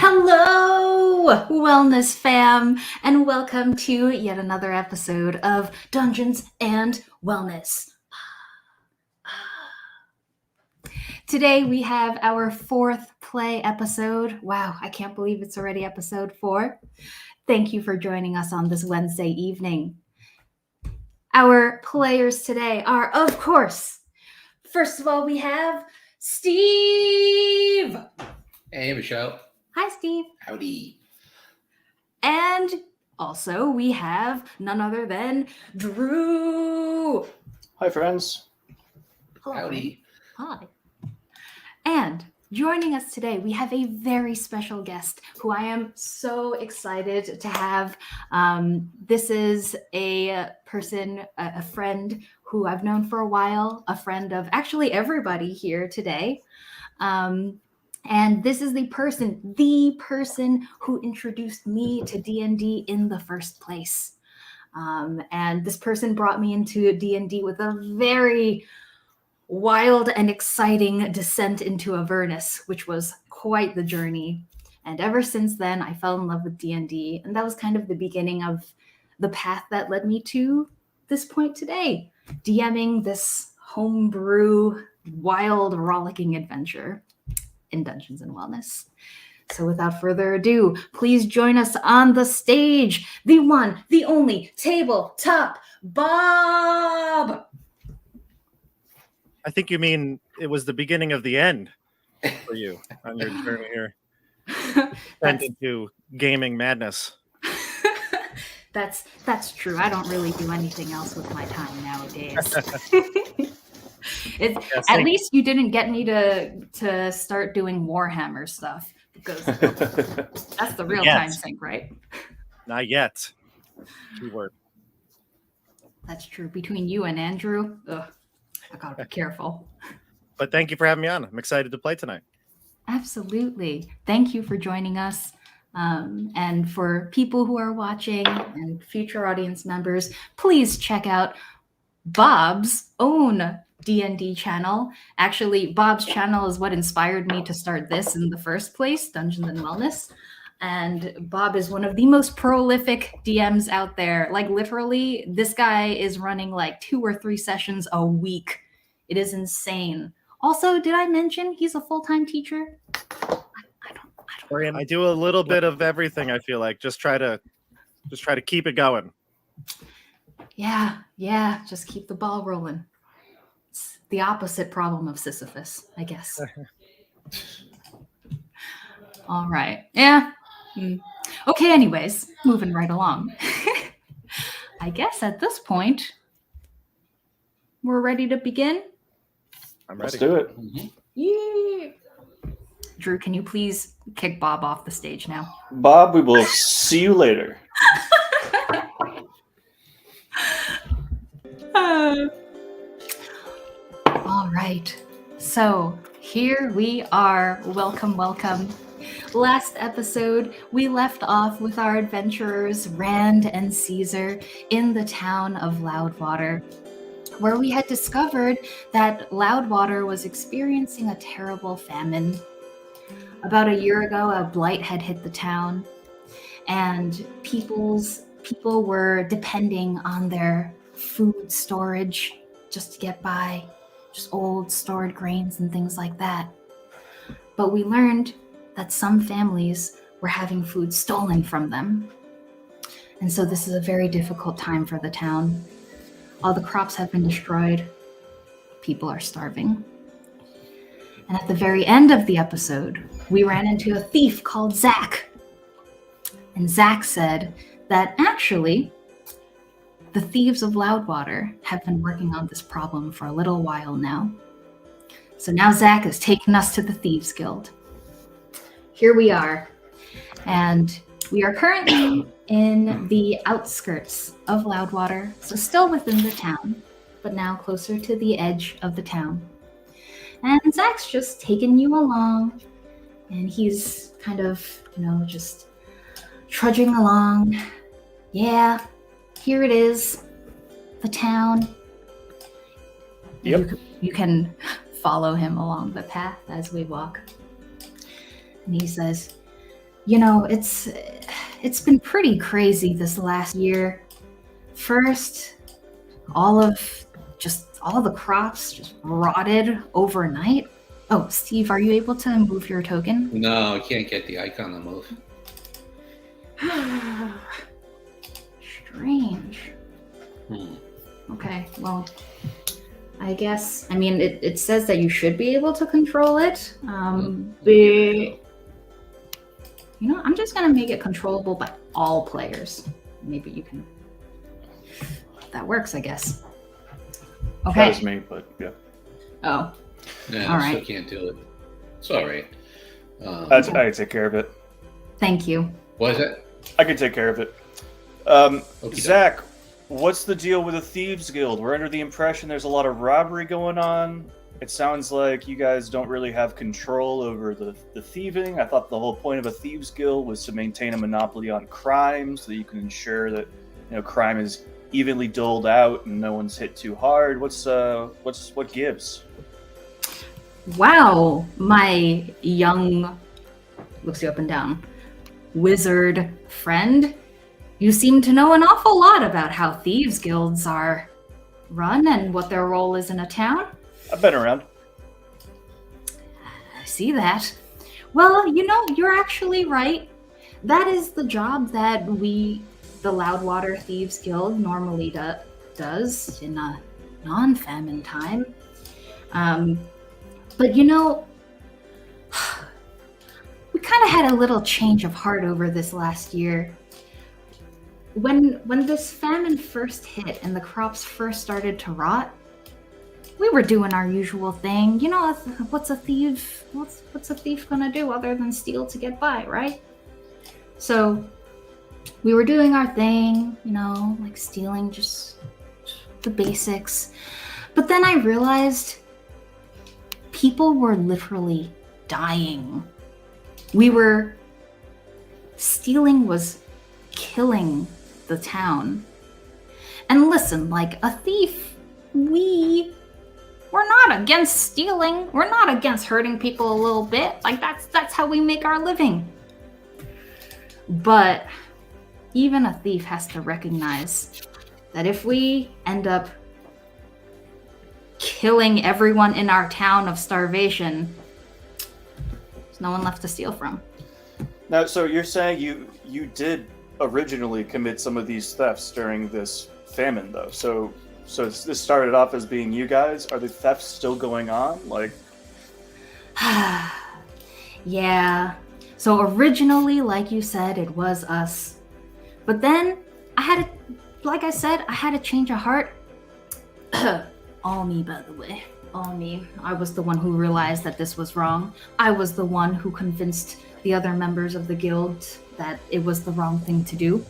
Hello, Wellness fam, and welcome to yet another episode of Dungeons and Wellness. Today we have our fourth play episode. Wow, I can't believe it's already episode 4. Thank you for joining us on this Wednesday evening. Our players today are, of course, first of all, we have Steve. Hey, Michelle. Hi, Steve. Howdy. And also we have none other than Dru. Hi, friends. Hello. Howdy. Hi. And joining us today, we have a very special guest who I am so excited to have. This is a person, a friend who I've known for a while, a friend of actually everybody here today. And this is the person who introduced me to D&D in the first place. And this person brought me into D&D with a very wild and exciting descent into Avernus, which was quite the journey. And ever since then, I fell in love with D&D, and that was kind of the beginning of the path that led me to this point today, DMing this homebrew, wild, rollicking adventure in Dungeons and Wellness. So without further ado, please join us on the stage, the one, the only tabletop Bob. I think you mean it was the beginning of the end for you on your journey here. Went into gaming madness. That's true. I don't really do anything else with my time nowadays. At least you didn't get me to start doing Warhammer stuff, because that's the real time sink, right? Not yet. Keyword. That's true. Between you and Andrew, I gotta be careful. But thank you for having me on. I'm excited to play tonight. Absolutely. Thank you for joining us. And for people who are watching and future audience members, please check out Bob's own D&D channel. Actually, Bob's channel is what inspired me to start this in the first place, Dungeons and Wellness. And Bob is one of the most prolific DMs out there. Like, literally, this guy is running like 2 or 3 sessions a week. It is insane. Also, did I mention he's a full-time teacher? I do a little bit of everything, I feel like. Just try to keep it going. Yeah, just keep the ball rolling. It's the opposite problem of Sisyphus, I guess. All right. Yeah. Okay, anyways, moving right along. I guess at this point, we're ready to begin. I'm ready. Let's do it. Yeah. Dru, can you please kick Bob off the stage now? Bob, we will see you later. All right. So here we are. Welcome. Last episode, we left off with our adventurers, Rand and Caesar, in the town of Loudwater, where we had discovered that Loudwater was experiencing a terrible famine. About a year ago, a blight had hit the town, and people were depending on their food storage just to get by, just old stored grains and things like that. But we learned that some families were having food stolen from them. And so this is a very difficult time for the town. All the crops have been destroyed. People are starving. And at the very end of the episode, we ran into a thief called Zach. And Zach said that actually, the thieves of Loudwater have been working on this problem for a little while now. So now Zach is taking us to the Thieves Guild. Here we are. And we are currently in the outskirts of Loudwater, so still within the town, but now closer to the edge of the town. And Zach's just taking you along, and he's kind of, just trudging along. Yeah, here it is, the town. Yep. You can follow him along the path as we walk. And he says, it's been pretty crazy this last year. First, all the crops just rotted overnight. Oh, Steve, are you able to move your token? No, I can't get the icon to move. Strange. Hmm. Okay, well, I guess, it says that you should be able to control it. I'm just gonna make it controllable by all players. Maybe you can. That works, I guess. Okay. That was me, but yeah. Oh. Yeah, All I still right. can't do it. It's all right. I can take care of it. Thank you. What is it? I can take care of it. Okey-doke. Zach, what's the deal with the Thieves Guild? We're under the impression there's a lot of robbery going on. It sounds like you guys don't really have control over the thieving. I thought the whole point of a Thieves Guild was to maintain a monopoly on crime so that you can ensure that crime is evenly doled out and no one's hit too hard. What gives? Wow, my young, looks you up and down, wizard friend. You seem to know an awful lot about how thieves guilds are run and what their role is in a town. I've been around. I see that. Well, you're actually right. That is the job that the Loudwater Thieves Guild normally does in a non-famine time. But we kind of had a little change of heart over this last year. When this famine first hit and the crops first started to rot, we were doing our usual thing. What's a thief gonna do other than steal to get by, right? So we were doing our thing, like stealing, just the basics. But then I realized people were literally dying. Stealing was killing the town. And listen, like a thief, we're not against stealing. We're not against hurting people a little bit. Like that's how we make our living. But even a thief has to recognize that if we end up killing everyone in our town of starvation, there's no one left to steal from. Now, so you're saying you did originally commit some of these thefts during this famine, though. So this started off as being you guys. Are the thefts still going on? Like, yeah. So originally, like you said, it was us. But then I had a change of heart. All me, by the way. All me. I was the one who realized that this was wrong. I was the one who convinced the other members of the guild that it was the wrong thing to do.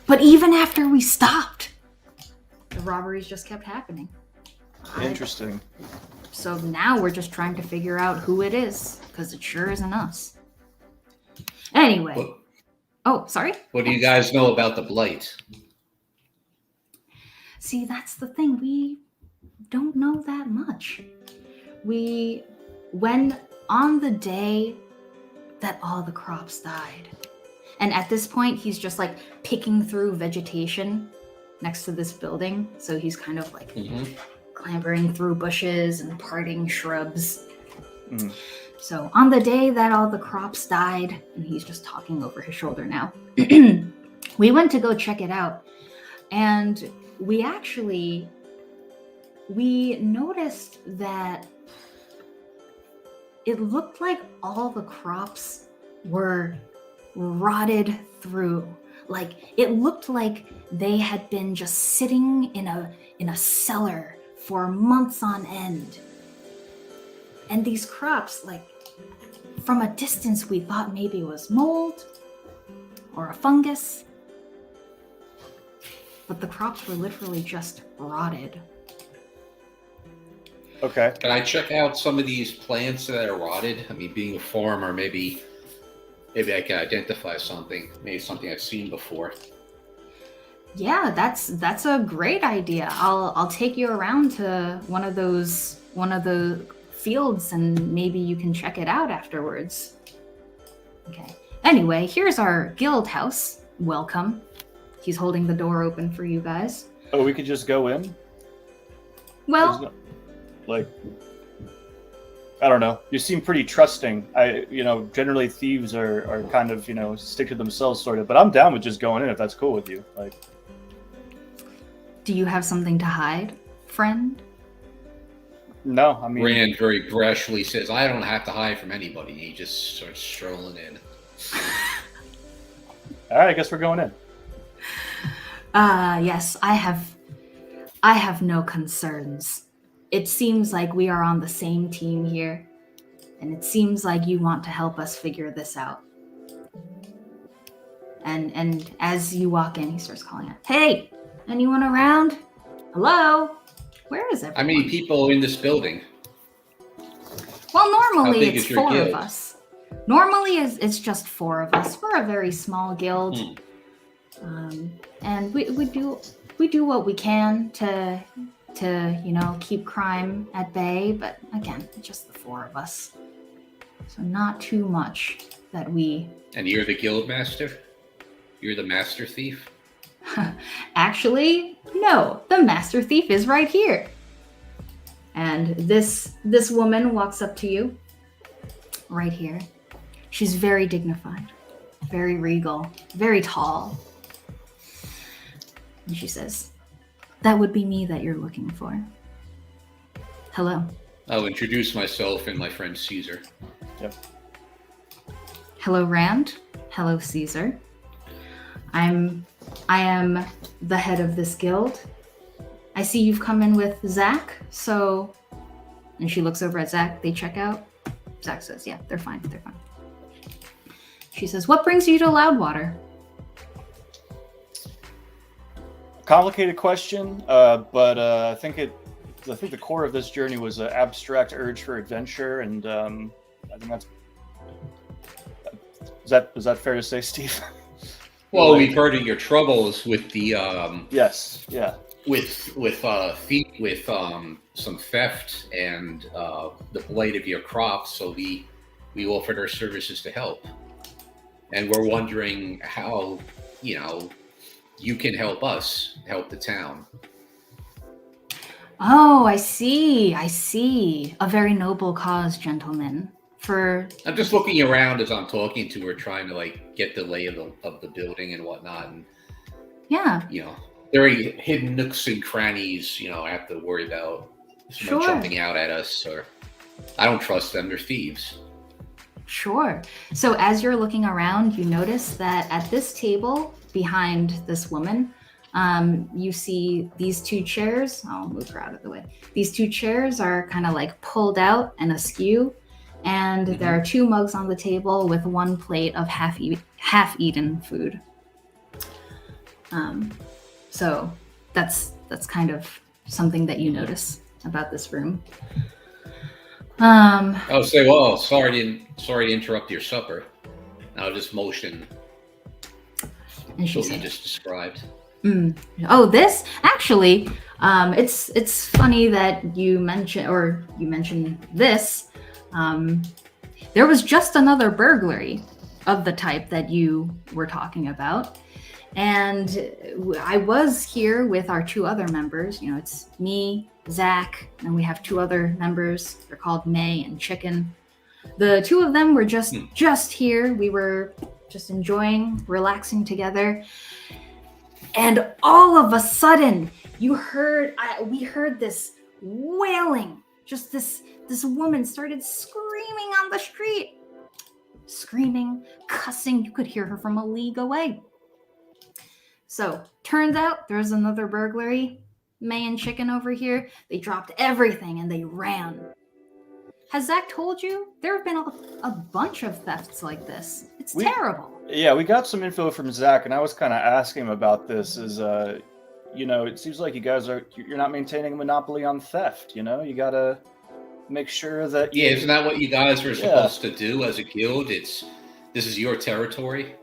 But even after we stopped, the robberies just kept happening. interesting. So now we're just trying to figure out who it is, because it sure isn't us. Anyway. Oh, sorry? What do you guys know about the blight? See, that's the thing. We don't know that much. When on the day that all the crops died, and at this point, he's just like picking through vegetation next to this building. So he's kind of like clambering through bushes and parting shrubs. Mm. So on the day that all the crops died, and he's just talking over his shoulder now, we went to go check it out. And we noticed that it looked like all the crops were rotted through. Like it looked like they had been just sitting in a cellar for months on end. And these crops, like from a distance, we thought maybe it was mold or a fungus. But the crops were literally just rotted. Okay. Can I check out some of these plants that are rotted? I mean, being a farmer, maybe I can identify something. Maybe something I've seen before. Yeah, that's a great idea. I'll take you around to one of the fields and maybe you can check it out afterwards. Okay. Anyway, here's our guild house. Welcome. He's holding the door open for you guys. Oh, we could just go in? Well, There's no, like, I don't know. You seem pretty trusting. Generally thieves are kind of, stick to themselves sort of, but I'm down with just going in if that's cool with you. Like, do you have something to hide, friend? no, I mean, Rand very brashly says, I don't have to hide from anybody. He just starts strolling in. all right, I guess we're going in. Yes, I have no concerns. It seems like we are on the same team here, and it seems like you want to help us figure this out. And as you walk in, he starts calling out, "Hey, anyone around? Hello? Where is everyone?" How many people in this building? Well, normally big it's is your 4 guild? of us. Normally it's just 4 of us. We're a very small guild. And we do what we can to keep crime at bay, but again, just the 4 of us, so not too much that we And you're the guild master? You're the master thief? actually, no, the master thief is right here. And this woman walks up to you right here. She's very dignified, very regal, very tall. And she says, "That would be me that you're looking for. Hello." I'll introduce myself and my friend Caesar. Yep. "Hello, Rand. Hello, Caesar. I am the head of this guild. I see you've come in with Zach, so..." And she looks over at Zach. They check out. Zach says, "Yeah, they're fine. They're fine." She says, "What brings you to Loudwater?" Complicated question, but I think the core of this journey was an abstract urge for adventure, and I think is that fair to say, Steve? Well, we've heard of your troubles with the Yes, yeah. with some theft and the blight of your crops, so we offered our services to help. And we're wondering how, you can help us help the town. Oh, I see. A very noble cause, gentlemen. I'm just looking around as I'm talking to her, trying to get the lay of the building and whatnot, and Yeah. Very hidden nooks and crannies. I have to worry about someone Sure. jumping out at us, or I don't trust them. They're thieves. Sure. So as you're looking around, you notice that at this table behind this woman, you see these 2 chairs. I'll move her out of the way. These 2 chairs are kind of pulled out and askew, and there are 2 mugs on the table with 1 plate of half-eaten food. So that's kind of something that you notice about this room. I'll say, well, sorry to interrupt your supper. I'll just motion And she what you said, just described. "Oh, this actually, it's funny that you mentioned this. There was just another burglary of the type that you were talking about, and I was here with our 2 other members. It's me, Zach, and we have 2 other members. They're called May and Chicken. The 2 of them were just here. We were just enjoying, relaxing together, and all of a sudden, we heard this wailing. Just this woman started screaming on the street, screaming, cussing. You could hear her from a league away. So turns out there's another burglary. May and Chicken over here, they dropped everything and they ran. Has Zach told you? There have been a bunch of thefts like this. It's terrible. Yeah, we got some info from Zach, and I was kind of asking him about this. It seems like you guys you're not maintaining a monopoly on theft. You gotta make sure that. Yeah, isn't that what you guys were supposed to do as a guild? This is your territory.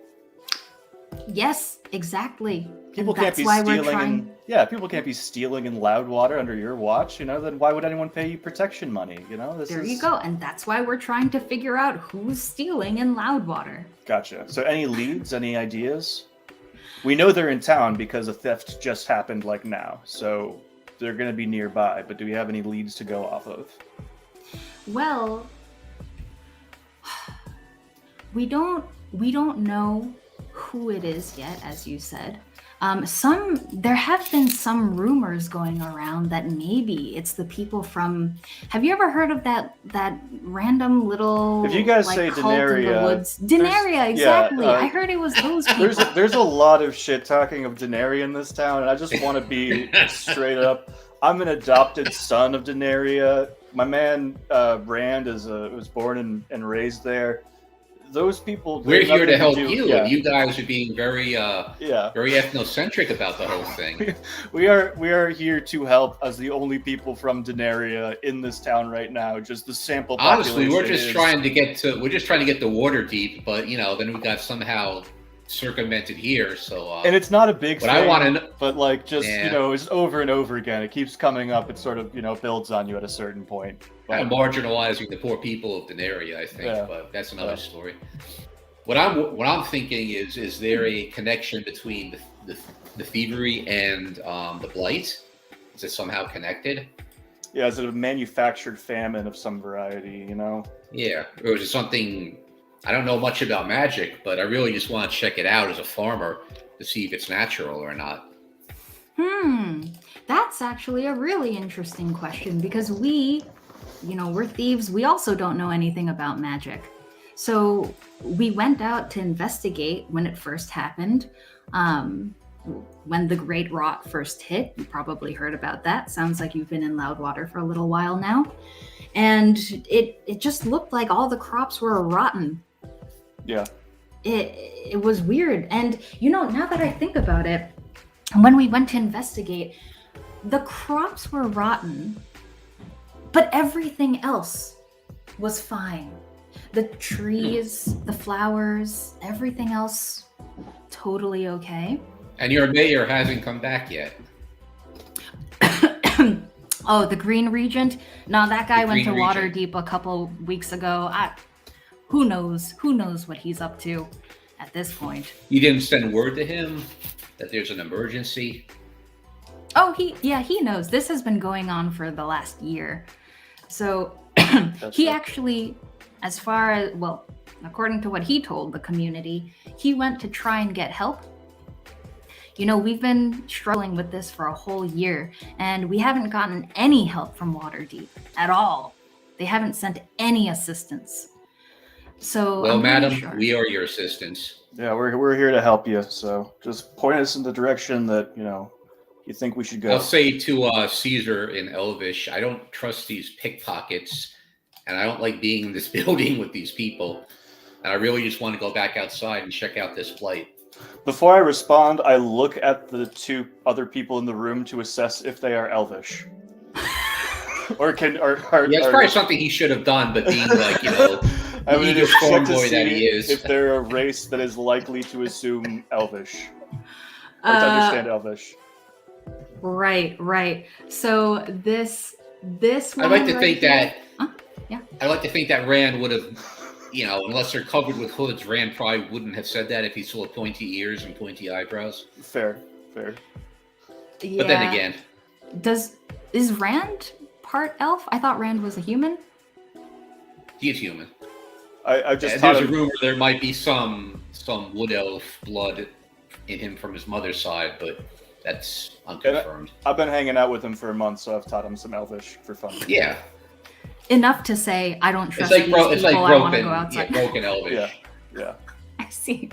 Yes, exactly. People And can't that's be why we're stealing trying- people can't be stealing in Loudwater under your watch, then why would anyone pay you protection money, There you go. And that's why we're trying to figure out who's stealing in Loudwater. Gotcha. So any leads, any ideas? We know they're in town because a theft just happened like now, so they're going to be nearby, but do we have any leads to go off of? Well, we don't know who it is yet, as you said. There have been some rumors going around that maybe it's the people from. Have you ever heard of that random little? If you guys like, say cult in the Denaria, woods? Denaria, exactly. I heard it was those people. There's a lot of shit talking of Denaria in this town, and I just want to be straight up. I'm an adopted son of Denaria. My man Rand was born and raised there. Those people. We're here to help do, you, yeah. and you guys are being very very ethnocentric about the whole thing. We are here to help as the only people from Denaria in this town right now. Just the sample Honestly, population. we're just trying to get the water deep, but then we got somehow circumvented here. So and it's not a big but thing, I want to but like just Yeah. it's over and over again. It keeps coming up. It sort of builds on you at a certain point. kind of marginalizing the poor people of Denaria, I think, Yeah. but that's another story. What I'm thinking is there a connection between the thievery and the blight? Is it somehow connected? Yeah, is it a manufactured famine of some variety? Yeah, or is it something? I don't know much about magic, but I really just want to check it out as a farmer to see if it's natural or not. That's actually a really interesting question because we're thieves. We also don't know anything about magic. So we went out to investigate when it first happened. When the Great Rot first hit, you probably heard about that. Sounds like you've been in Loudwater for a little while now. And it just looked like all the crops were rotten. Yeah. It was weird. And now that I think about it, when we went to investigate, the crops were rotten, but everything else was fine. The trees, the flowers, everything else totally okay. And your mayor hasn't come back yet. Oh, the Green Regent? No, that guy went to Green Regent. Waterdeep a couple weeks ago. Who knows what he's up to at this point. You didn't send word to him that there's an emergency? Oh, he knows. This has been going on for the last year. So he actually, as far as, according to what he told the community, he went to try and get help. We've been struggling with this for a whole year, and we haven't gotten any help from Waterdeep at all. They haven't sent any assistance. So, Well, I'm pretty madam, sure. we are your assistants. Yeah, we're here to help you. So just point us in the direction that you think we should go. I'll say to Caesar in Elvish, I don't trust these pickpockets, and I don't like being in this building with these people. And I really just want to go back outside and check out this blight. Before I respond, I look at the two other people in the room to assess if they are Elvish. Or It's probably something he should have done, but being like, I would eager just check to farm boy that he see is. if they're a race that is likely to assume Elvish. Or to understand Elvish. Right. So this I'd like to think that. Yeah. I like to think that Rand would have, unless they're covered with hoods, Rand probably wouldn't have said that if he saw pointy ears and pointy eyebrows. Fair. Yeah. But then again, is Rand part elf? I thought Rand was a human. he is human. I just And thought there's a rumor there might be some wood elf blood in him from his mother's side, but that's unconfirmed. I've been hanging out with him for a month, so I've taught him some Elvish for fun. Yeah, Enough to say I don't it's trust like these people. it's like I want to broken, go outside. broken Elvish. Yeah. I see.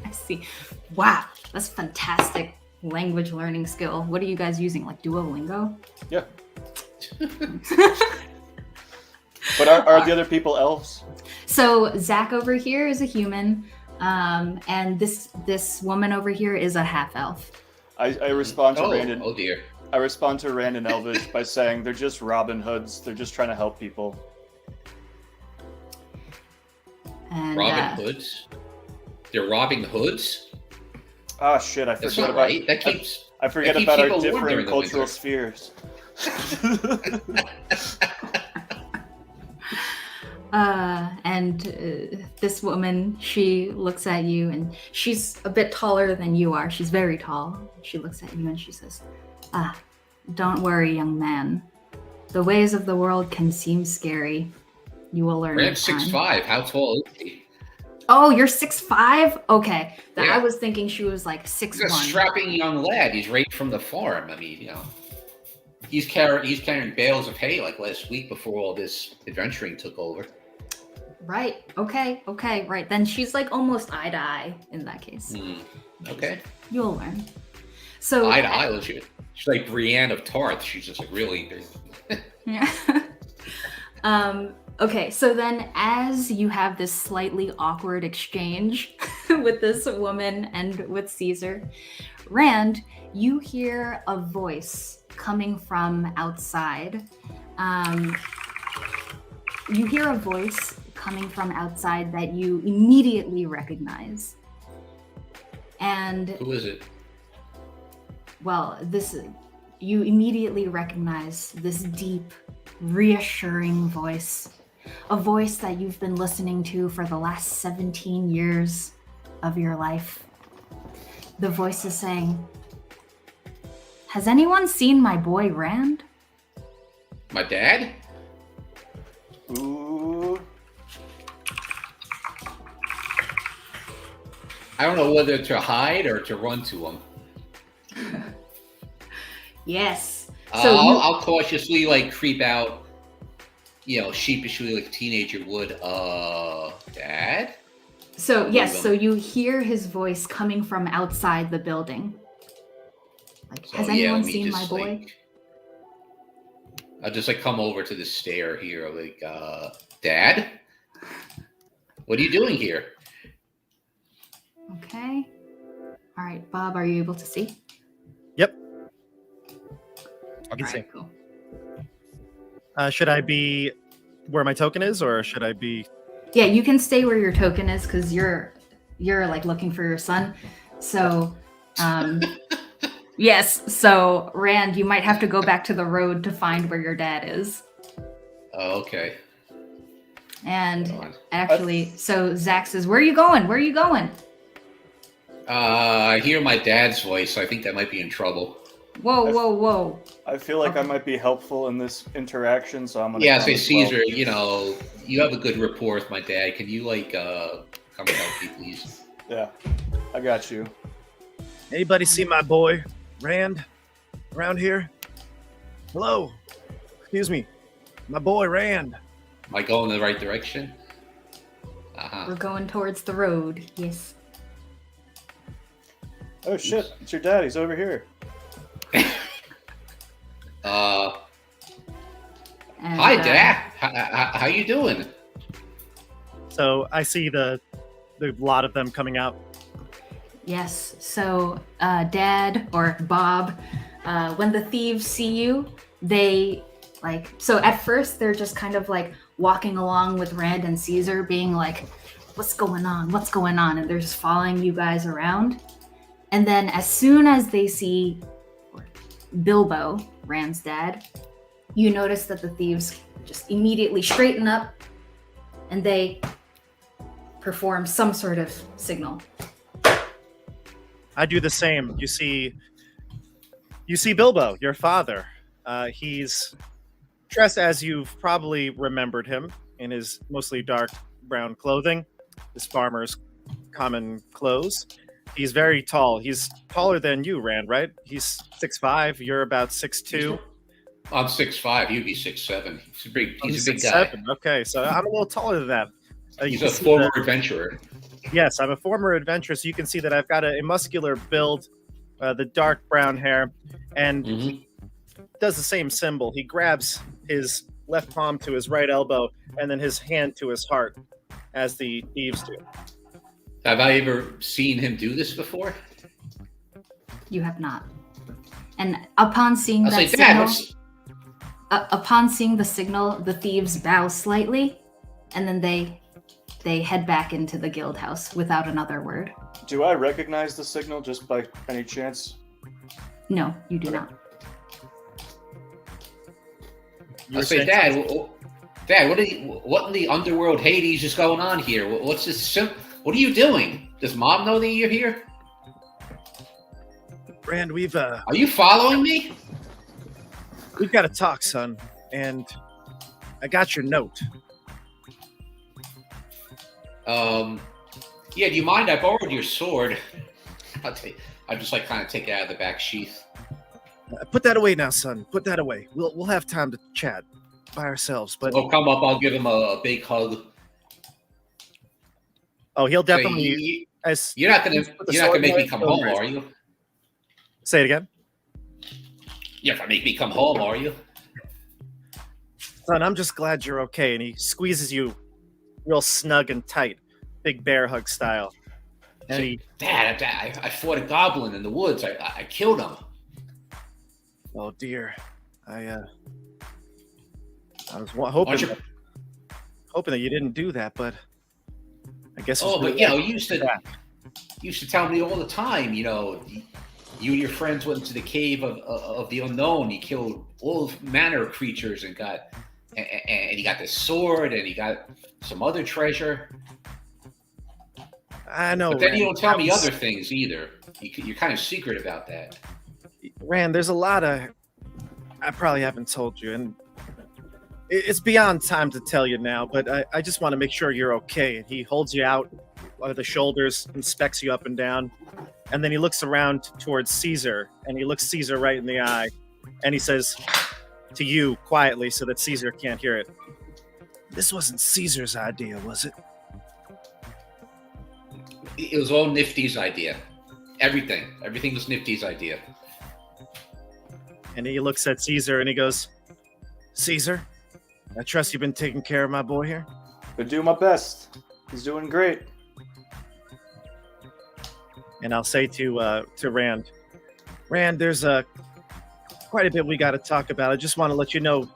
Wow, that's fantastic language learning skill. What are you guys using? Like Duolingo? Yeah. But are the other people elves? So Zach over here is a human, and this woman over here is a half elf. I respond to Oh, Rand. oh dear. I respond to Rand and Elvish by saying they're just Robin Hoods. They're just trying to help people. And Robin Hoods? They're robbing hoods? Ah, shit! I That's forgot not about. right. That keeps. I forget keep about our people warm during different the cultural winter. spheres. This woman, she looks at you, and she's a bit taller than you are. She's very tall. She looks at you and she says, don't worry, young man. The ways of the world can seem scary. You will learn Rand's with time. 6'5". How tall is he? Oh, you're 6'5"? Okay. Yeah. I was thinking she was like He's a 6'1". strapping young lad. He's right from the farm. I mean, he's carrying bales of hay like last week before all this adventuring took over. Right. Okay. Right. Then she's like almost eye to eye in that case. Okay. You'll learn. So Eye to eye. She's like Brienne of Tarth. She's just like really big. Yeah. Okay, so then as you have this slightly awkward exchange with this woman and with Caesar, Rand, you hear a voice coming from outside. You hear a voice coming from outside that you immediately recognize. And Who is it? well, you immediately recognize this deep, reassuring voice, a voice that you've been listening to for the last 17 years of your life. The voice is saying, has anyone seen my boy Rand? My dad? Ooh. I don't know whether to hide or to run to him. Yes. So I'll cautiously creep out, sheepishly like a teenager would. Dad? So yes, so you hear his voice coming from outside the building. Has anyone seen my boy? I'll just come over to the stair here, Dad? What are you doing here? Okay. All right, Bob, are you able to see? Yep. I can All see. right, cool. Should I be where my token is, or should I be? Yeah, you can stay where your token is because you're looking for your son. So, yes. So Rand, you might have to go back to the road to find where your dad is. Oh, okay. And actually, so Zach says, "Where are you going? Where are you going?" I hear my dad's voice. So I think that might be in trouble. Whoa. I feel like I might be helpful in this interaction, so I'm gonna. Yeah, come say as well. Caesar. You have a good rapport with my dad. Can you come and help me, please? Yeah, I got you. Anybody see my boy Rand around here? Hello. Excuse me. My boy Rand. Am I going in the right direction? We're going towards the road. Yes. Oh shit! It's your dad. He's over here. And, Hi, Dad. How you doing? So I see the lot of them coming out. Yes. So, Dad or Bob, when the thieves see you, they so at first they're just kind of walking along with Rand and Caesar, being like, "What's going on? What's going on?" And they're just following you guys around. And then as soon as they see Bilbo, Rand's dad, you notice that the thieves just immediately straighten up and they perform some sort of signal. I do the same. You see Bilbo, your father. He's dressed as you've probably remembered him, in his mostly dark brown clothing, his farmer's common clothes. He's very tall. He's taller than you, Rand, right? He's 6'5". You're about 6'2". I'm 6'5". You'd be 6'7". He's a big guy. 6'7". Okay, so I'm a little taller than that. He's You a can see former that- adventurer. Yes, I'm a former adventurer, so you can see that I've got a muscular build, the dark brown hair, and he does the same symbol. He grabs his left palm to his right elbow and then his hand to his heart, as the thieves do. Have I ever seen him do this before? You have not. And upon seeing I'll that say, Dad, signal, upon seeing the signal, the thieves bow slightly, and then they head back into the guild house without another word. Do I recognize the signal just by any chance? No, you do not. You I were say, saying Dad, what in the underworld Hades is going on here? What's this? What are you doing? Does Mom know that you're here? Rand, we've Are you following me? got to talk, son, and I got your note. Yeah. Do you mind? I borrowed your sword. I'll just like kind of take it out of the back sheath. Put that away now, son. Put that away. We'll have time to chat by ourselves. But He'll come up. I'll give him a big hug. oh, he'll So definitely. you're not gonna make me come home, are you? Say it again, You're not gonna make me come home, are you? son. I'm just glad you're okay. And he squeezes you real snug and tight, big bear hug style. And So, he, Dad, I fought a goblin in the woods. I killed him. oh dear, I was Aren't hoping you- that you didn't do that, but I guess. Oh, it's but really you know, like you used to tell me all the time. You know, you and your friends went into the cave of the unknown. You killed all manner of creatures and he got this sword and he got some other treasure. I know. But then Rand, you don't tell me that was- other things either. You're kind of secret about that. Rand, there's a lot of I probably haven't told you, and it's beyond time to tell you now, but I just want to make sure you're okay. And he holds you out by the shoulders, inspects you up and down, and then he looks around towards Caesar, and he looks Caesar right in the eye, and he says to you quietly so that Caesar can't hear it, "This wasn't Caesar's idea, was it?" It was all Nifty's idea. Everything was Nifty's idea. And he looks at Caesar and he goes, "Caesar, I trust you've been taking care of my boy here." Been doing my best. He's doing great. And I'll say to Rand, there's quite a bit we got to talk about. I just want to let you know,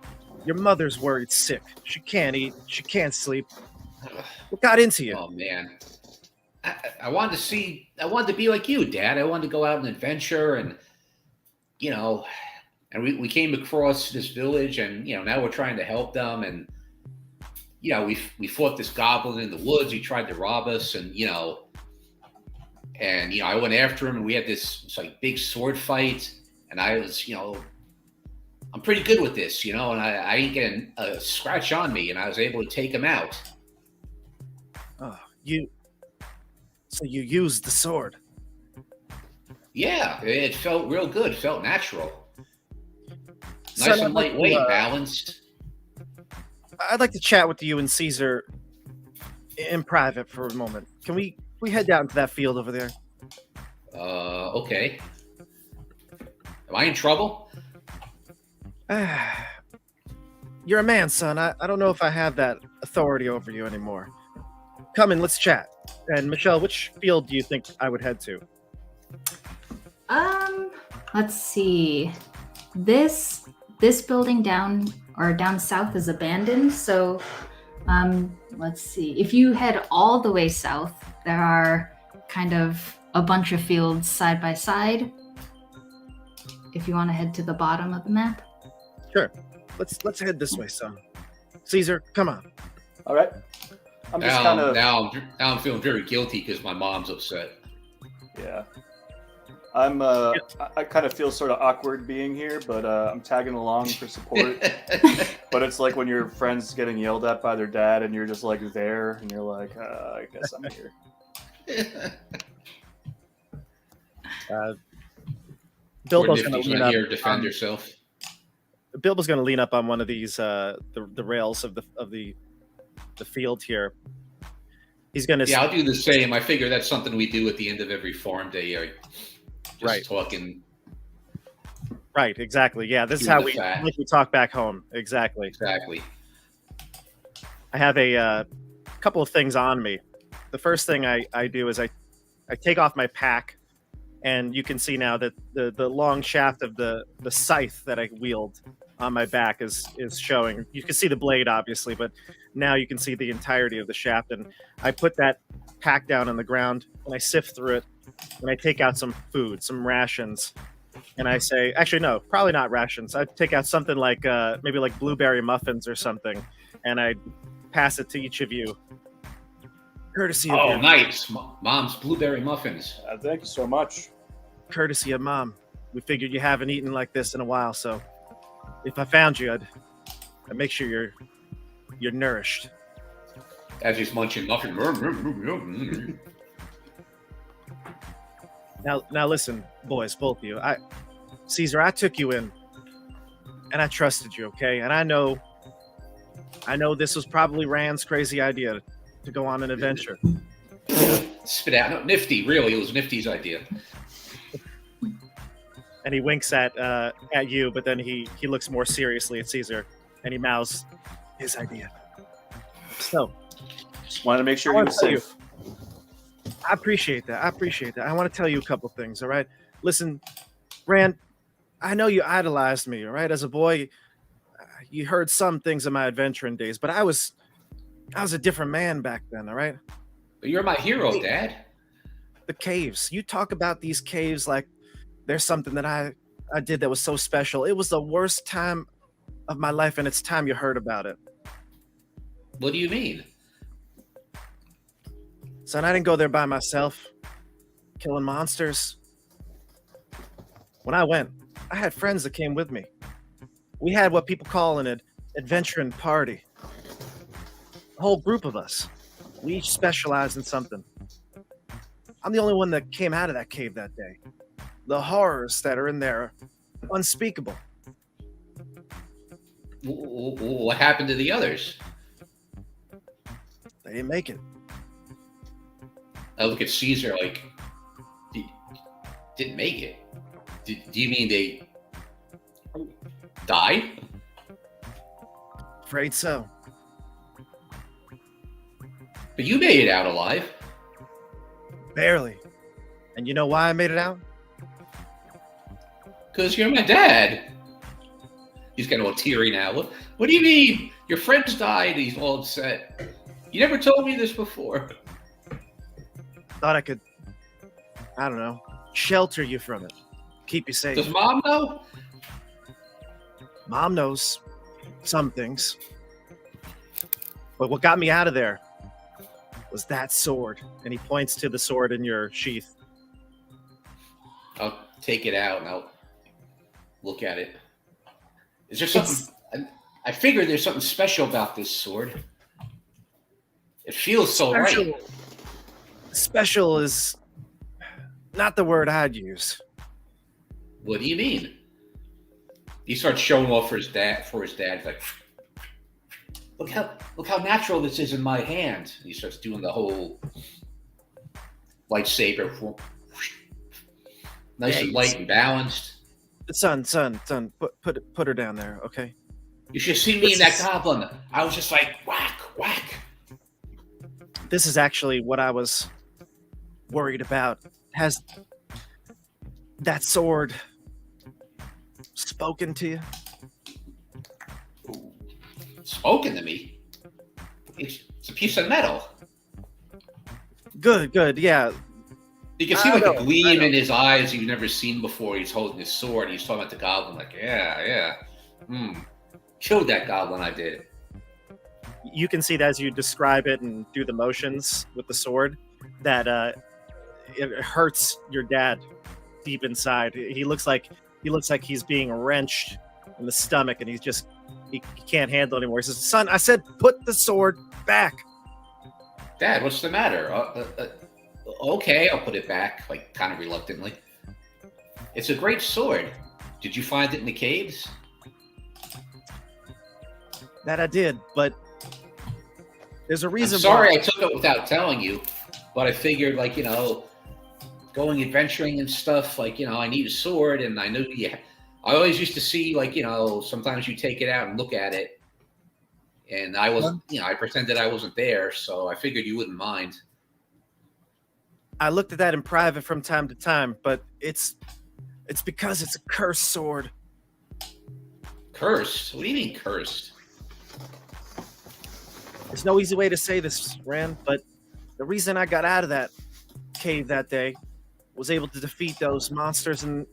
your mother's worried sick. She can't eat. She can't sleep. What got into you? Oh man, I wanted to be like you, Dad. I wanted to go out and adventure, and you know, and we came across this village, and you know, now we're trying to help them, and you know, we fought this goblin in the woods. He tried to rob us, and you know, I went after him, and we had this like big sword fight, and I was, you know, I'm pretty good with this, you know, and I ain't getting a scratch on me, and I was able to take him out. Oh, so you used the sword. Yeah, it felt real good. It felt natural. Son, Nice I'd and like to, lightweight, balanced. I'd like to chat with you and Caesar in private for a moment. Can we head down to that field over there? Okay. Am I in trouble? You're a man, son. I don't know if I have that authority over you anymore. Come in, let's chat. And Michelle, which field do you think I would head to? Let's see. This building down south is abandoned, so let's see. If you head all the way south, there are kind of a bunch of fields side by side. If you want to head to the bottom of the map. Sure. Let's head this way, son. Caesar, come on. All right. I'm just kind of now I'm feeling very guilty because my mom's upset. yeah. I kind of feel sort of awkward being here, but I'm tagging along for support. But it's like when your friend's getting yelled at by their dad, and you're just like there, and you're like, I guess I'm here. Bilbo's Or going to Nifty's lean not up. here to defend herself. Bilbo's going to lean up on one of these the rails of the field here. He's going to Yeah, I'll do the same. I figure that's something we do at the end of every farm day. Just Right. talking. Right, exactly. Yeah, this is Doing how the fat. we talk back home. Exactly. Exactly. I have a couple of things on me. The first thing I do is I take off my pack, and you can see now that the long shaft of the scythe that I wield on my back is showing. You can see the blade, obviously, but now you can see the entirety of the shaft. And I put that pack down on the ground, and I sift through it, and I take out some food, some rations, And I say, actually, no, probably not rations. I take out something like maybe like blueberry muffins or something, and I pass it to each of you, courtesy of Oh, nice. Mom's blueberry muffins. Thank you so much. courtesy of Mom. We figured you haven't eaten like this in a while, so if I found you, I'd make sure you're nourished. As he's munching muffin. Now listen, boys, both of you. Caesar, I took you in, and I trusted you, okay? And I know this was probably Rand's crazy idea to go on an adventure. Spit out. No, Nifty, really. It was Nifty's idea. And he winks at you, but then he looks more seriously at Caesar, and he mouths his idea. So, Just wanted to make sure I you were wanna tell you- safe. I appreciate that. I want to tell you a couple things, all right? Listen, Rand, I know you idolized me, all right? As a boy, you heard some things of my adventuring days, but I was a different man back then, all right? But you're my hero, Dad. The caves. You talk about these caves like there's something that I did that was so special. It was the worst time of my life, and it's time you heard about it. What do you mean? Son, I didn't go there by myself, killing monsters. When I went, I had friends that came with me. We had what people call an adventuring party. A whole group of us. We each specialized in something. I'm the only one that came out of that cave that day. The horrors that are in there are unspeakable. What happened to the others? They didn't make it. I look at Caesar like, didn't make it. Do you mean they died? Afraid so. But you made it out alive. Barely. And you know why I made it out? Because you're my dad. He's getting all teary now. What do you mean? Your friends died. He's all upset. You never told me this before. Thought I could, I don't know, shelter you from it. Keep you safe. Does Mom know? Mom knows some things. But what got me out of there was that sword. And he points to the sword in your sheath. I'll take it out and I'll look at it. Is there something? I figure there's something special about this sword. It feels so right. Special is not the word I'd use. What do you mean? He starts showing off for his dad. He's like, look how natural this is in my hand. He starts doing the whole lightsaber, nice and light and balanced. Son, put her down there, okay? You should see me in that goblin. I was just like whack, whack. This is actually what I was worried about. Has that sword spoken to you? Spoken to me? It's a piece of metal. Good, yeah. You can see like a gleam in his eyes you've never seen before. He's holding his sword. He's talking about the goblin like, yeah. Killed that goblin, I did. You can see that as you describe it and do the motions with the sword, that it hurts your dad deep inside. He looks like he's being wrenched in the stomach, and he can't handle it anymore. He says, "Son, I said put the sword back." Dad, what's the matter? Okay, I'll put it back, like kind of reluctantly. It's a great sword. Did you find it in the caves? That I did, but there's a reason. I'm sorry I took it without telling you, but I figured, like, going adventuring and stuff, like, I need a sword, and I knew I always used to see, like, sometimes you take it out and look at it, and I wasn't, I pretended I wasn't there, so I figured you wouldn't mind. I looked at that in private from time to time, but it's because it's a cursed sword. Cursed? What do you mean cursed? There's no easy way to say this, Rand, but the reason I got out of that cave that day, was able to defeat those monsters in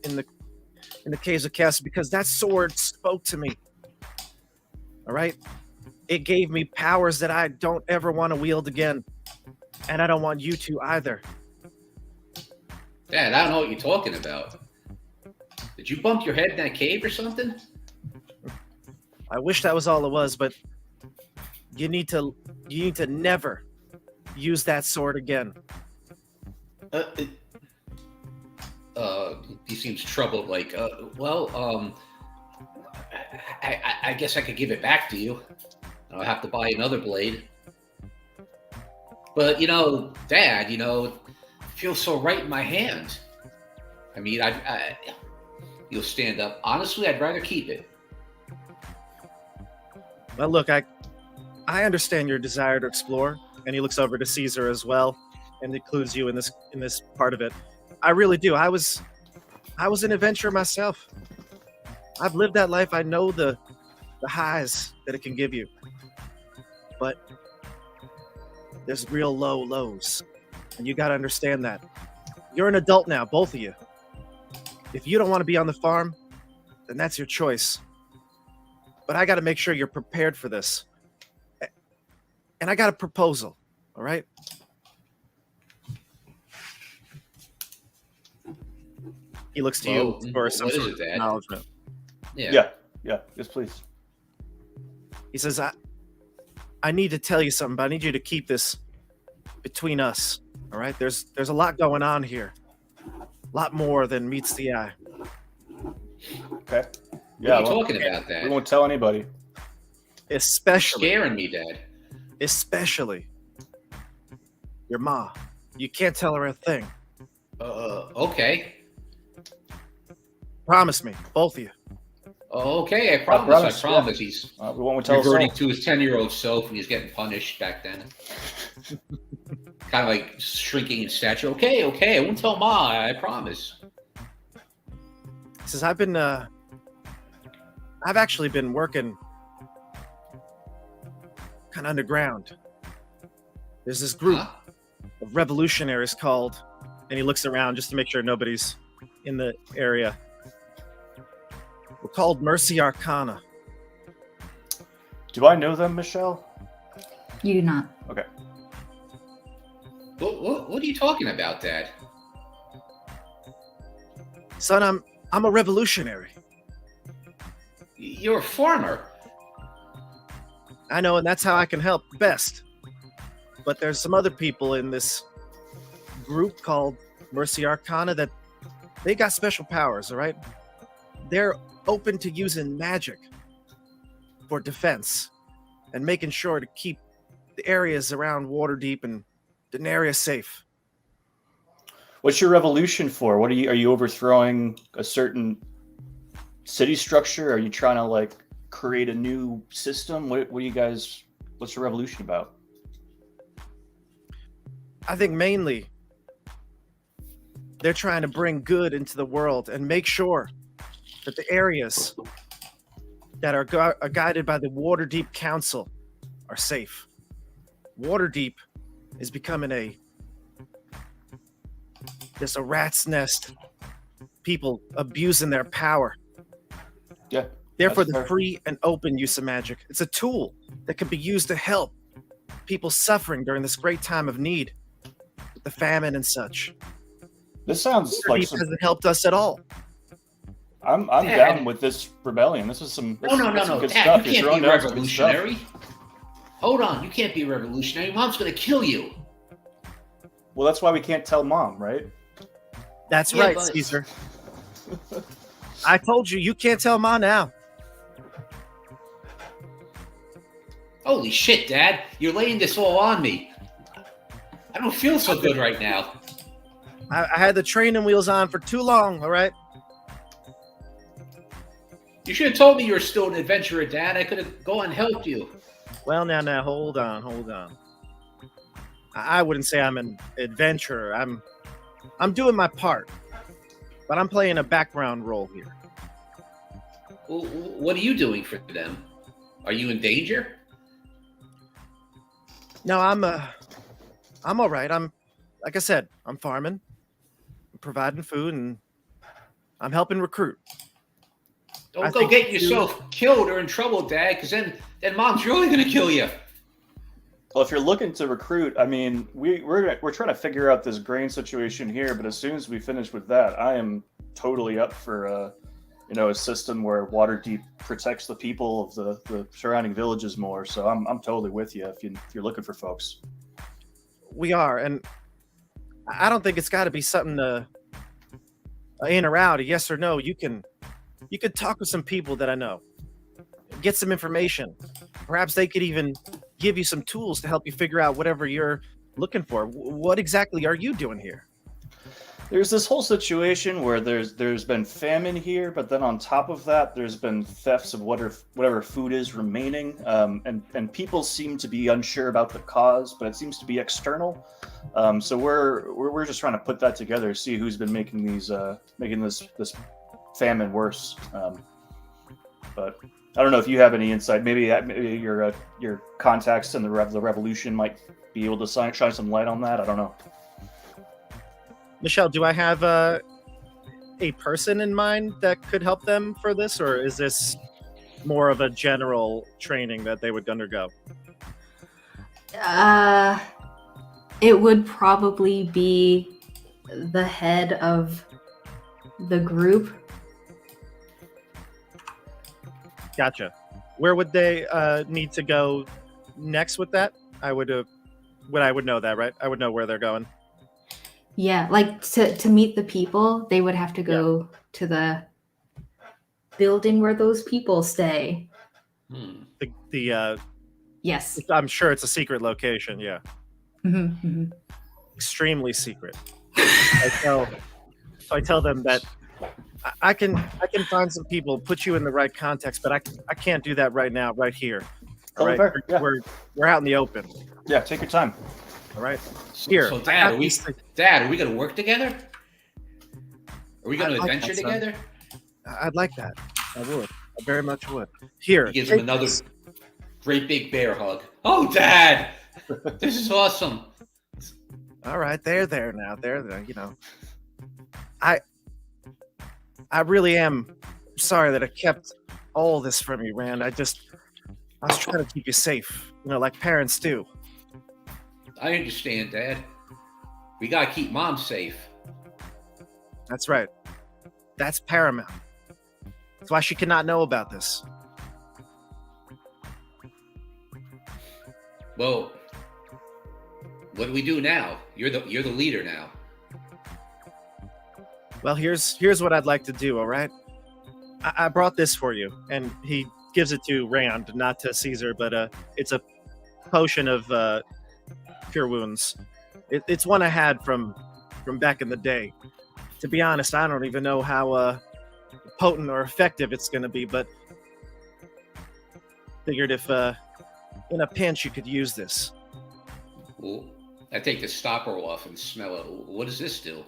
in the caves of chaos because that sword spoke to me. All right? It gave me powers that I don't ever want to wield again. And I don't want you to either. Dad, I don't know what you're talking about. Did you bump your head in that cave or something? I wish that was all it was, but you need to never use that sword again. He seems troubled. Like, I guess I could give it back to you. I'll have to buy another blade. But Dad, it feels so right in my hand. I mean, you'll stand up. Honestly, I'd rather keep it. Well, look, I understand your desire to explore, and he looks over to Caesar as well, and includes you in this part of it. I really do. I was an adventurer myself. I've lived that life. I know the highs that it can give you, but there's real low lows, and you got to understand that. You're an adult now, both of you. If you don't want to be on the farm, then that's your choice. But I got to make sure you're prepared for this. And I got a proposal, all right? He looks to you for some what sort is of it, Dad? acknowledgement. Yeah. Yes, please. He says, I need to tell you something, but I need you to keep this between us, all right? There's a lot going on here. A lot more than meets the eye. Okay. What are you talking about, Dad? We won't tell anybody. Especially, Scaring me, Dad. especially your ma. You can't tell her a thing. Okay. Promise me, both of you. Okay, I promise. Yeah. He's We won't tell us. reverting to his 10-year-old self when he's getting punished back then. Kind of like shrinking in stature. Okay, I won't tell Ma. I promise. He says, I've actually been working kind of underground. There's this group of revolutionaries called, and he looks around just to make sure nobody's in the area. We're called Mercy Arcana. Do I know them, Michelle? You do not. Okay. What are you talking about, Dad? Son, I'm a revolutionary. You're a farmer. I know, and that's how I can help best. But there's some other people in this group called Mercy Arcana that they got special powers, all right? They're open to using magic for defense and making sure to keep the areas around Waterdeep and Daenerys safe. What's your revolution for? Are you overthrowing a certain city structure? Are you trying to create a new system? What's your revolution about? I think mainly they're trying to bring good into the world and make sure that the areas that are guided by the Waterdeep Council are safe. Waterdeep is becoming just a rat's nest. People abusing their power. Yeah. Therefore, the free and open use of magic. It's a tool that can be used to help people suffering during this great time of need, with the famine and such. This sounds like hasn't helped us at all. I'm Dad. down with this rebellion. This is some No, good Dad, stuff. you You're can't throwing be down some good revolutionary. Hold on, you can't be revolutionary. Mom's gonna kill you. stuff. Well, that's why we can't tell Mom, right? That's Yeah, right, but- Caesar. I told you, you can't tell Ma now. Holy shit, Dad! You're laying this all on me. I don't feel so good right now. I had the training wheels on for too long, all right? You should have told me you were still an adventurer, Dad. I could have gone and helped you. Well, now, hold on. I wouldn't say I'm an adventurer. I'm doing my part, but I'm playing a background role here. Well, what are you doing for them? Are you in danger? No, I'm all right. Like I said, I'm farming, I'm providing food, and I'm helping recruit. Don't I go think get you- yourself killed or in trouble, Dad, because then Mom's really going to kill you. Well, if you're looking to recruit, I mean, we're trying to figure out this grain situation here. But as soon as we finish with that, I am totally up for a system where Waterdeep protects the people of the surrounding villages more. So I'm totally with you if you're looking for folks. We are, and I don't think it's got to be something to in or out, a yes or no. You could talk with some people that I know, get some information. Perhaps they could even give you some tools to help you figure out whatever you're looking for. What exactly are you doing here? There's this whole situation where there's been famine here, but then on top of that, there's been thefts of whatever food is remaining, and people seem to be unsure about the cause, but it seems to be external. So we're just trying to put that together, see who's been making this famine worse. But I don't know if you have any insight. Maybe your contacts in the revolution might be able to shine some light on that. I don't know. Michelle, do I have a person in mind that could help them for this, or is this more of a general training that they would undergo? It would probably be the head of the group. Gotcha. Where would they need to go next with that? I would know that, right? I would know where they're going. Yeah, like to meet the people, they would have to go to the building where those people stay. The Yes. I'm sure it's a secret location. Yeah, Mm-hmm. extremely secret. I tell them that I can find some people, put you in the right context, but I can't do that right now, right here. All right, Fair. Yeah. we're out in the open. Yeah, take your time. All right. So, Here, so Dad, are we going to work together? Are we going to I like adventure that, son. together? I'd like that. I would. I very much would. Here. He gives him another great big bear hug. Oh, Dad, this is awesome. All right, they're there now. They're there. You know, I really am sorry that I kept all this from you, Rand. I was trying to keep you safe. You know, like parents do. I understand, Dad. We got to keep Mom safe. That's right. That's paramount. That's why she cannot know about this. Well, what do we do now? You're the leader now. Well, here's what I'd like to do. All right, I brought this for you, and he gives it to Rand, not to Caesar, but it's a potion of cure wounds. It's one I had from back in the day. To be honest, I don't even know how potent or effective it's going to be, but figured if in a pinch you could use this. Well, I take the stopper off and smell it. What does this do?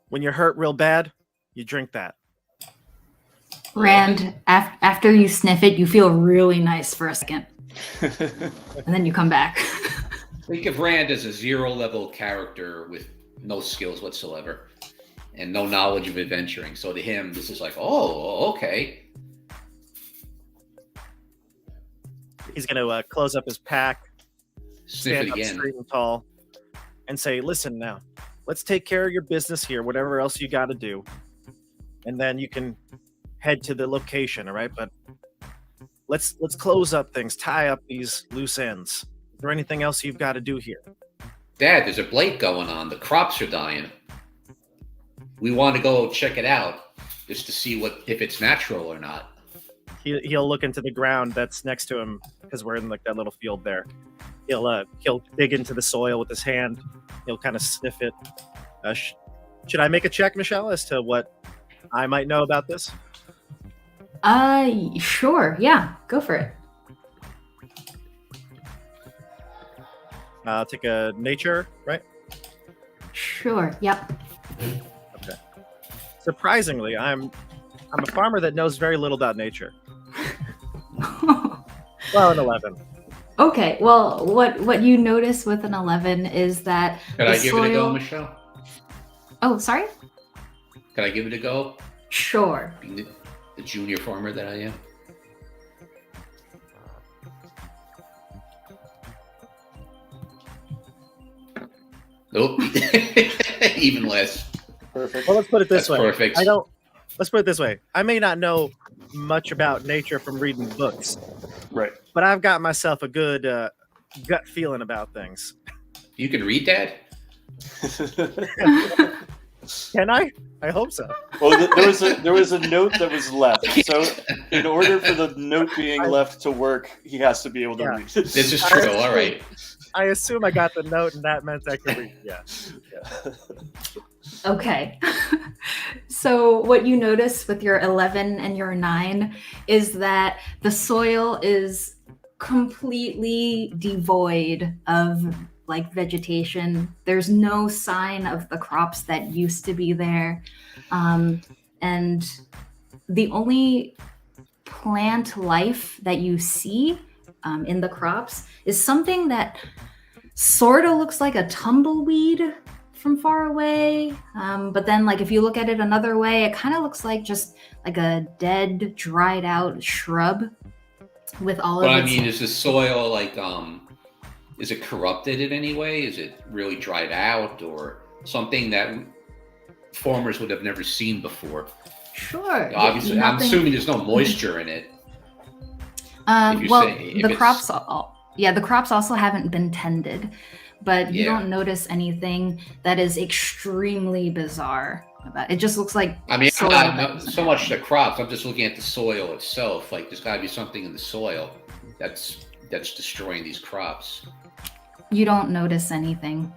When you're hurt real bad, you drink that. Rand, after you sniff it, you feel really nice for a second, and then you come back. Think of Rand as a 0-level character with no skills whatsoever and no knowledge of adventuring. So to him, this is like, oh, okay. He's going to close up his pack, Sniff stand it up again. straight and tall, and say, "Listen now, let's take care of your business here, whatever else you got to do, and then you can head to the location, all right? But let's close up things, tie up these loose ends. Is there anything else you've got to do here?" Dad, there's a blight going on. The crops are dying. We want to go check it out just to see if it's natural or not. He'll look into the ground that's next to him because we're in like that little field there. He'll dig into the soil with his hand. He'll kind of sniff it. Should I make a check, Michelle, as to what I might know about this? Sure. Yeah, go for it. I'll take a nature, right? Sure. Yep. Okay. Surprisingly, I'm a farmer that knows very little about nature. Well, an 11. Okay. Well, what you notice with an 11 is that Could the I give it a go, soil- Michelle? Oh, sorry. Can I give it a go? Sure. Being the junior farmer that I am. Nope. Even less. Perfect. Well, let's put it this That's way. perfect. Let's put it this way. I may not know much about nature from reading books, Right. but I've got myself a good gut feeling about things. You can read that? Can I? I hope so. Well, there was a note that was left. So, in order for the note being left to work, he has to be able to read. This is true. All right. I assume I got the note, and that meant I could read. Yeah. Okay. So what you notice with your 11 and your 9 is that the soil is completely devoid of like vegetation. There's no sign of the crops that used to be there. And the only plant life that you see in the crops is something that sort of looks like a tumbleweed from far away, but then like if you look at it another way, it kind of looks like just like a dead, dried out shrub with all But of I its... mean, is the soil like is it corrupted in any way? Is it really dried out or something that farmers would have never seen before? Sure. Obviously, I'm Nothing- assuming there's no moisture in it. If you well, say- if the it's- crops, the crops also haven't been tended, but you Yeah. don't notice anything that is extremely bizarre about it. It just looks like I mean, soil I'm that not was so much the crops. I'm just looking at the soil itself. Like, there's got to be something in the soil that's destroying these crops. You don't notice anything.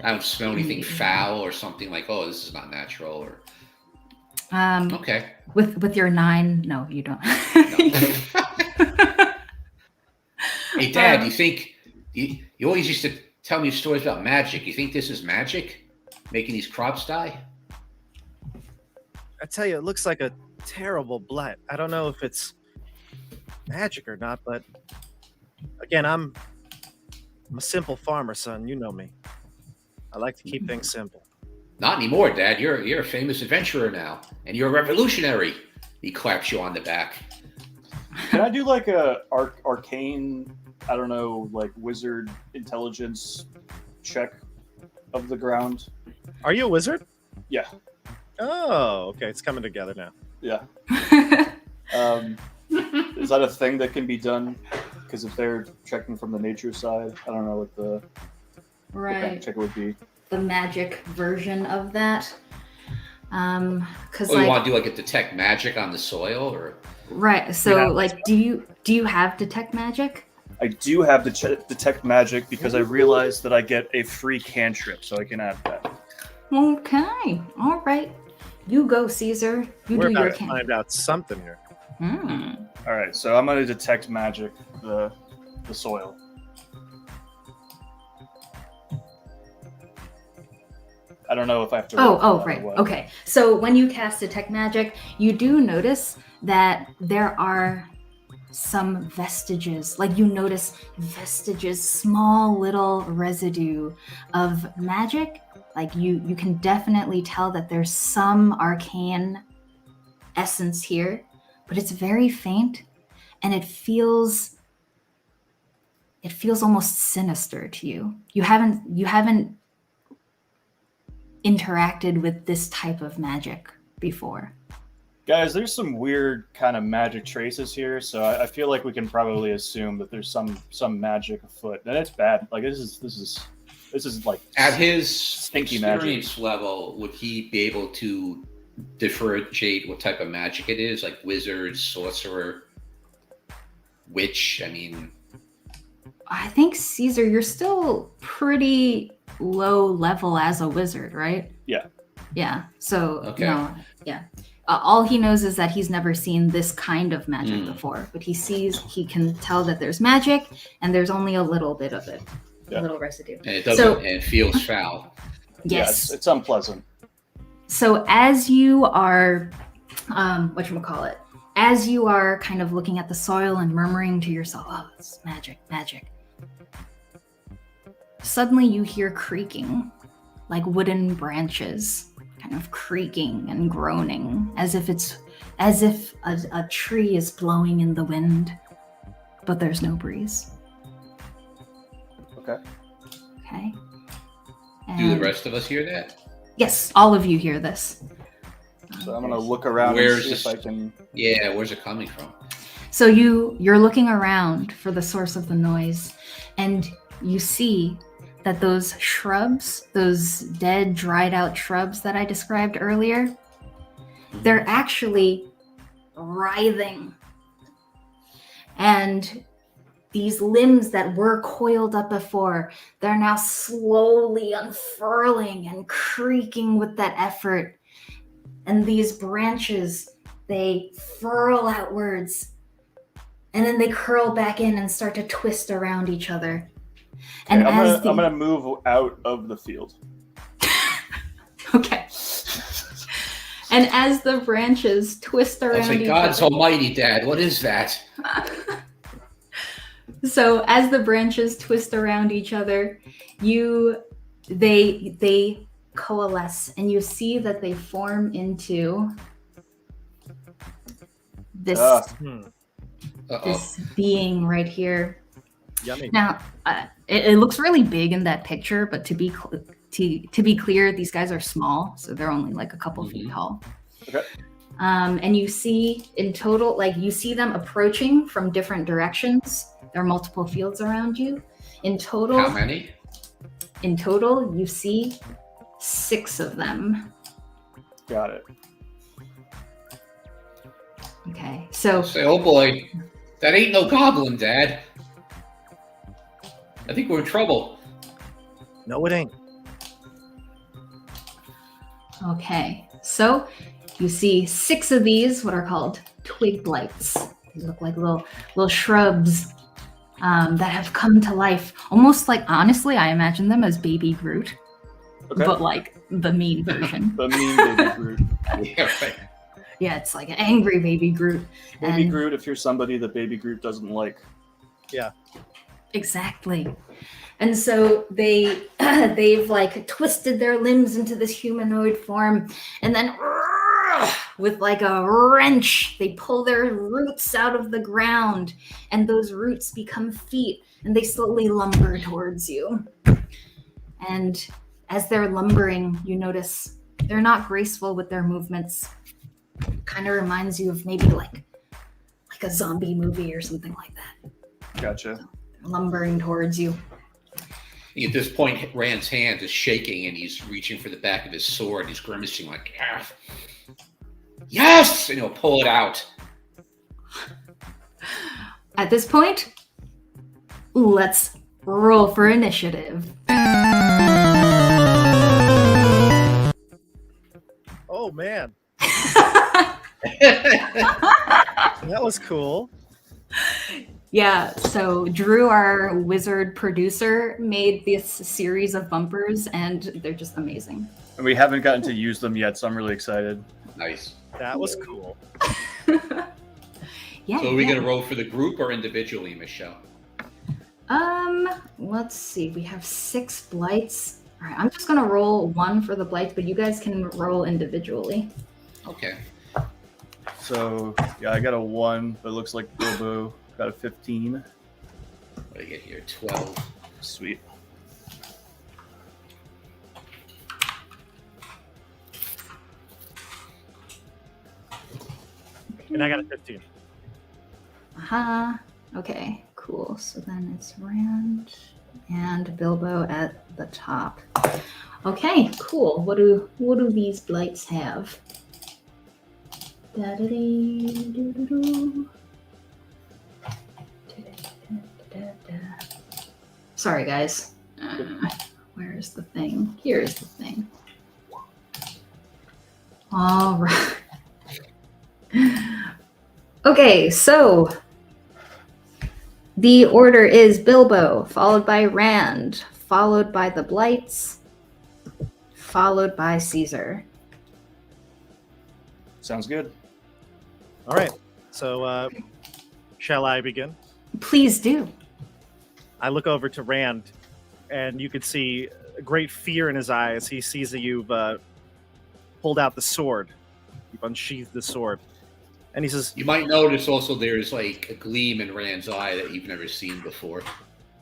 I don't smell anything foul or something like, oh, this is not natural. Or okay. With your 9, no, you don't. Hey, Dad, you think you always used to tell me stories about magic? You think this is magic, making these crops die? I tell you, it looks like a terrible blight. I don't know if it's magic or not, but again, I'm a simple farmer, son. You know me. I like to keep things simple. Not anymore, Dad. You're a famous adventurer now, and you're a revolutionary. He claps you on the back. Can I do like a arcane, I don't know, like wizard intelligence check of the ground? Are you a wizard? Yeah. Oh, okay. It's coming together now. Yeah. Is that a thing that can be done? Because if they're checking from the nature side, I don't know what the kind Right. of check it would be. The magic version of that. Because Oh, you want to do like a detect magic on the soil, or right. So Yeah. like, do you have detect magic? I do have to detect magic because I realized that I get a free cantrip, so I can add that. Okay. All right. You go, Caesar. You We're do about your to can. find out something here. All right, so I'm going to detect magic the soil. I don't know if I have to. roll for that or Right. what. Okay. So when you cast detect magic, you do notice that there are some vestiges. Like you notice vestiges, small little residue of magic. Like you can definitely tell that there's some arcane essence here, but it's very faint and it feels almost sinister to you. You haven't interacted with this type of magic before. Guys, there's some weird kind of magic traces here, so I feel like we can probably assume that there's some magic afoot, and it's bad. Like this is like at his stinky experience level, would he be able to differentiate what type of magic it is, like wizard, sorcerer, witch? I mean, I think Caesar, you're still pretty low level as a wizard, right? Yeah. Yeah. So Okay. no, yeah. All he knows is that he's never seen this kind of magic Hmm. before, but he can tell that there's magic and there's only a little bit of it, Yeah. a little residue. and it doesn't, So- and it feels foul. Yeah, Yes. it's unpleasant. So as you are, whatchamacallit, as you are kind of looking at the soil and murmuring to yourself, oh, it's magic, magic. Suddenly you hear creaking, like wooden branches kind of creaking and groaning as if a tree is blowing in the wind, but there's no breeze. Okay. Okay. Do the And rest of us hear that? yes, all of you hear this. So I'm gonna look around and Where's see this- if I can. Yeah, where's it coming from? So you're looking around for the source of the noise, and you see that those shrubs, those dead, dried out shrubs that I described earlier, they're actually writhing. And these limbs that were coiled up before, they're now slowly unfurling and creaking with that effort. And these branches, they furl outwards, and then they curl back in and start to twist around each other. And Okay, as I'm gonna move out of the field. okay. And as the branches twist I around was like, each God's other. almighty, Dad, what is that? So as the branches twist around each other, they coalesce, and you see that they form into this Uh-oh. this being right here. Yummy. Now, it looks really big in that picture, but to be clear, these guys are small, so they're only like a couple feet tall. Okay. And you see in total, like you see them approaching from different directions. There are multiple fields around you. In total, How many? In total, you see 6 of them. Got it. Okay, so Say, oh boy, that ain't no goblin, Dad. I think we're in trouble. No, it ain't. okay, so you see 6 of these, what are called twig blights. They look like little shrubs that have come to life. Almost like, honestly, I imagine them as baby Groot, Okay. but like the mean version. The mean baby Groot. Yeah, right. Yeah, it's like an angry baby Groot. Baby And- Groot, if you're somebody that baby Groot doesn't like. Exactly. And so they've like twisted their limbs into this humanoid form, and then with like a wrench, they pull their roots out of the ground, and those roots become feet, and they slowly lumber towards you. And as they're lumbering, you notice they're not graceful with their movements. Kind of reminds you of maybe like a zombie movie or something like that. Gotcha. Lumbering towards you. At this point, Rand's hand is shaking and he's reaching for the back of his sword. He's grimacing like, "Ah, yes! And he'll pull it out. At this point, let's roll for initiative. Oh man, that was cool. Yeah, so Dru, our wizard producer, made this series of bumpers, and they're just amazing. And we haven't gotten to use them yet, so I'm really excited. Nice. That was cool. Yeah. So are we yeah. going to roll for the group or individually, Michelle? Let's see. We have 6 blights. All right, I'm just gonna roll 1 for the blights, but you guys can roll individually. Okay. So, yeah, I got a 1, but it looks like Bilbo got a 15. What do I get here? 12. Sweet. And I got a 15. Okay, cool. So then it's Rand and Bilbo at the top. Okay, cool. What do these blights have? Da-da-dee-doo-doo-doo. Sorry, guys. Where is the thing? Here is the thing. All right. Okay, so the order is Bilbo, followed by Rand, followed by the Blights, followed by Caesar. Sounds good. All right. So, shall I begin? Please do. I look over to Rand, and you could see a great fear in his eyes. He sees that you've pulled out the sword. You've unsheathed the sword. And he says, You might notice also there's like a gleam in Rand's eye that you've never seen before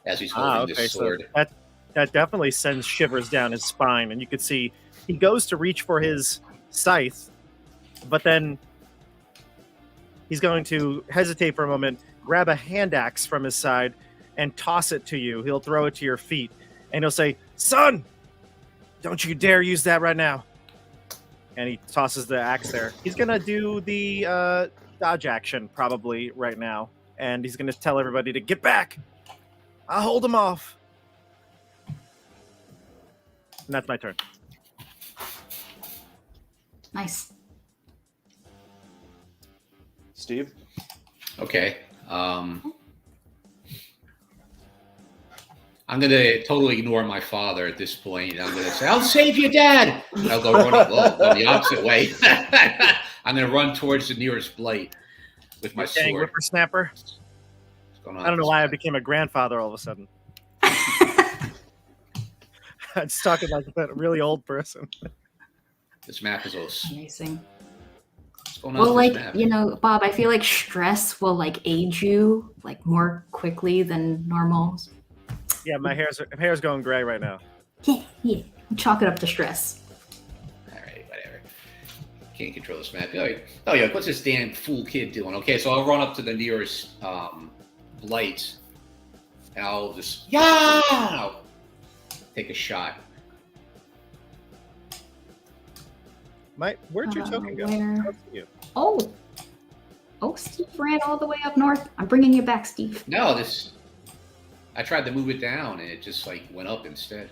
as he's holding this sword. So that definitely sends shivers down his spine. And you could see he goes to reach for his scythe, but then he's going to hesitate for a moment, grab a hand axe from his side, and toss it to you. He'll throw it to your feet, and he'll say, "Son, don't you dare use that right now." And he tosses the axe there. He's going to do the dodge action probably right now, and he's going to tell everybody to get back. I'll hold him off. And that's my turn. Nice. Steve? Okay. I'm going to totally ignore my father at this point. I'm going to say, I'll save you, Dad. And I'll go the opposite way. I'm going to run towards the nearest blight with my sword. Whippersnapper. I don't know why I became a grandfather all of a sudden. I'm just talking like a really old person. This map is all Amazing. What's going on Well, with like, this map? you know, Bob, I feel like stress will like age you like more quickly than normal. Yeah, my hair's going gray right now. Yeah. Chalk it up to stress. All right, whatever. Can't control this map. Oh yeah, what's this damn fool kid doing? Okay, so I'll run up to the nearest blight, and I'll just take a shot. Where'd your token go? Where? Oh, it's you. Oh, Steve ran all the way up north. I'm bringing you back, Steve. No, I tried to move it down, and it just like went up instead.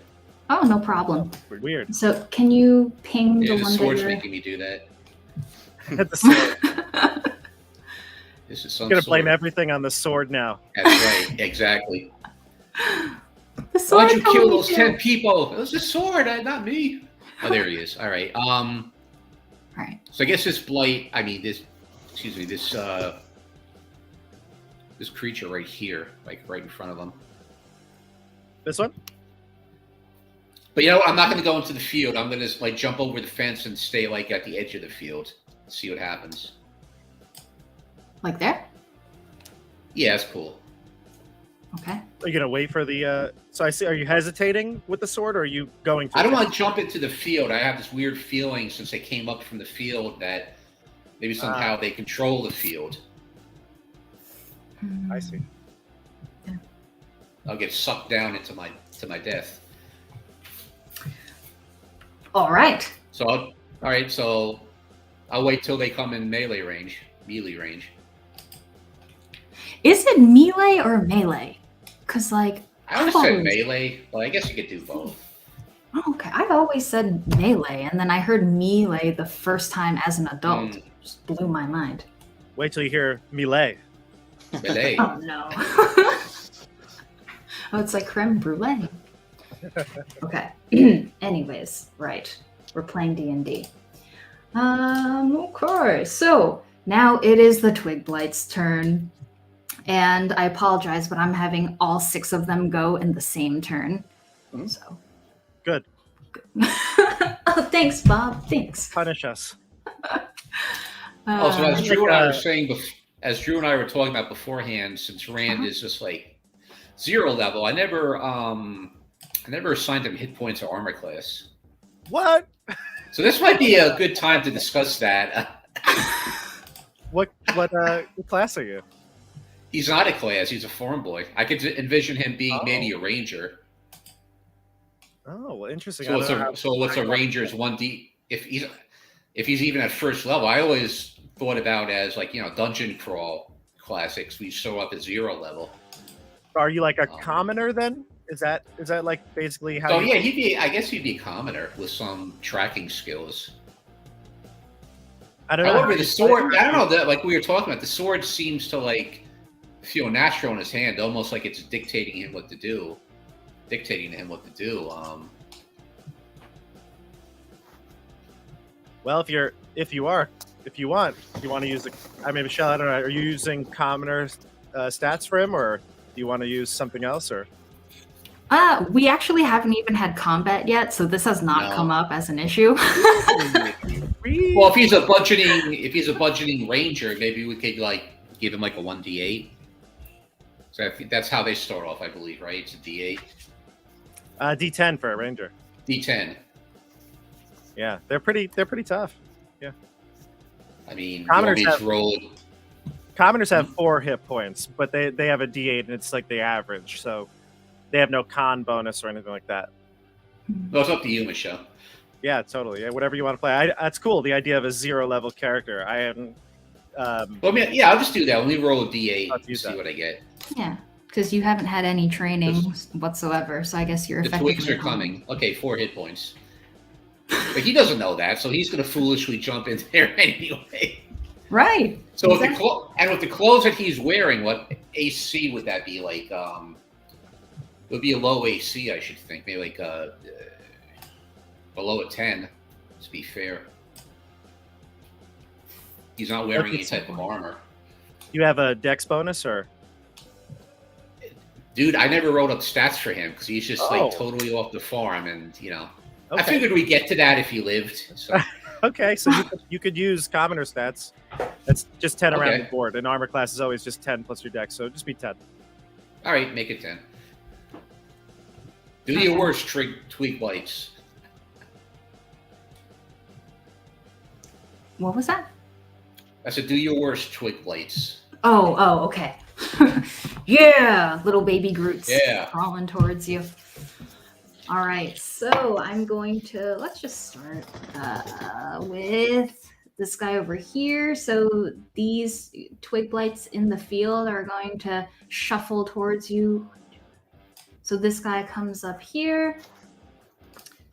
Oh, no problem. Weird. So, can you ping Yeah, the the one sword's that you're... making me do that. The sword. This is some I'm gonna blame sword. everything on the sword now. That's right, exactly. The sword Why'd you kill totally those 10 people? It was the sword, not me. Oh, there he is. All right. All right. So I guess this blight, this creature right here, like right in front of him. This one? But you know, I'm not going to go into the field. I'm going to like jump over the fence and stay like at the edge of the field. See what happens. Like there? Yeah, that's cool. Okay. Are you gonna wait for the? So I see. Are you hesitating with the sword, or are you going? I don't want to jump into the field. I have this weird feeling since they came up from the field that maybe somehow they control the field. I see. I'll get sucked down into my death. All right. So I'll wait till they come in melee range. Is it melee or melee? Because, like, I always said melee, but I guess you could do both. Oh, okay. I always said melee, and then I heard melee the first time as an adult. Just blew my mind. Wait till you hear melee. Melee. Oh, no. Oh, it's like creme brulee. Okay. Anyways, right. We're playing D&D. Okay. So now it is the Twig Blight's turn. And I apologize, but I'm having all 6 of them go in the same turn. Mm-hmm. So Good. Oh, thanks, Bob. Thanks. Punish us. So as Drew and I were saying, as Drew and I were talking about beforehand, since Rand is just like 0 level, I never assigned him hit points or armor class. What? So this might be a good time to discuss that. What class are you? He's not a class. He's a farm boy. I could envision him being maybe a ranger. Oh, well, interesting. So what's a ranger's 1D? If he's even at first level, I always thought about as like, you know, dungeon crawl classics. We show up at 0 level. Are you like a commoner then? Is that like basically how? So yeah, I guess he'd be a commoner with some tracking skills. I don't know. However, the sword, I don't know, that like we were talking about, the sword seems to like feel natural in his hand, almost like it's dictating to him what to do. Well, if you want to use Michelle, I don't know. Are you using commoner stats for him, or do you want to use something else, or? We actually haven't even had combat yet, so this has not come up as an issue. Well, if he's a budgeting ranger, maybe we could like give him like a 1d8. So I think that's how they start off, I believe, right? It's a d8. D10 for a ranger. D10. Yeah, they're pretty tough. I mean, you Commoners want me to roll? Commoners have 4 hit points, but they have a D8 and it's like the average, so they have no con bonus or anything like that. No, it's up to you, Michelle. Yeah, totally. Yeah, whatever you want to play. That's cool. The idea of a 0 level character. I am. Well, I mean, yeah, I'll just do that. Let me roll a d8 I'll and use see that. what I get. Yeah, because you haven't had any training whatsoever, so I guess you're The effectively twigs are home. coming. Okay, 4 hit points. But he doesn't know that, so he's going to foolishly jump in there anyway. Right. So exactly. with the clothes that he's wearing, what AC would that be like? It would be a low AC, I should think. Maybe like below a 10. To be fair, he's not wearing any type of armor. You have a dex bonus or? Dude, I never wrote up stats for him because he's just Oh. like totally off the farm, and I Okay. figured we'd get to that if he lived. So Okay, so you could use commoner stats. That's just 10 around Okay. the board. An armor class is always just 10 plus your dex, so just be 10. all right, make it 10. Do your worst, twig bites. What was that? I said, do your worst, twig blights. Oh, okay. Yeah, little baby Groots Yeah. crawling towards you. All right, so I'm going to, let's just start with this guy over here. So these twig blights in the field are going to shuffle towards you. So this guy comes up here.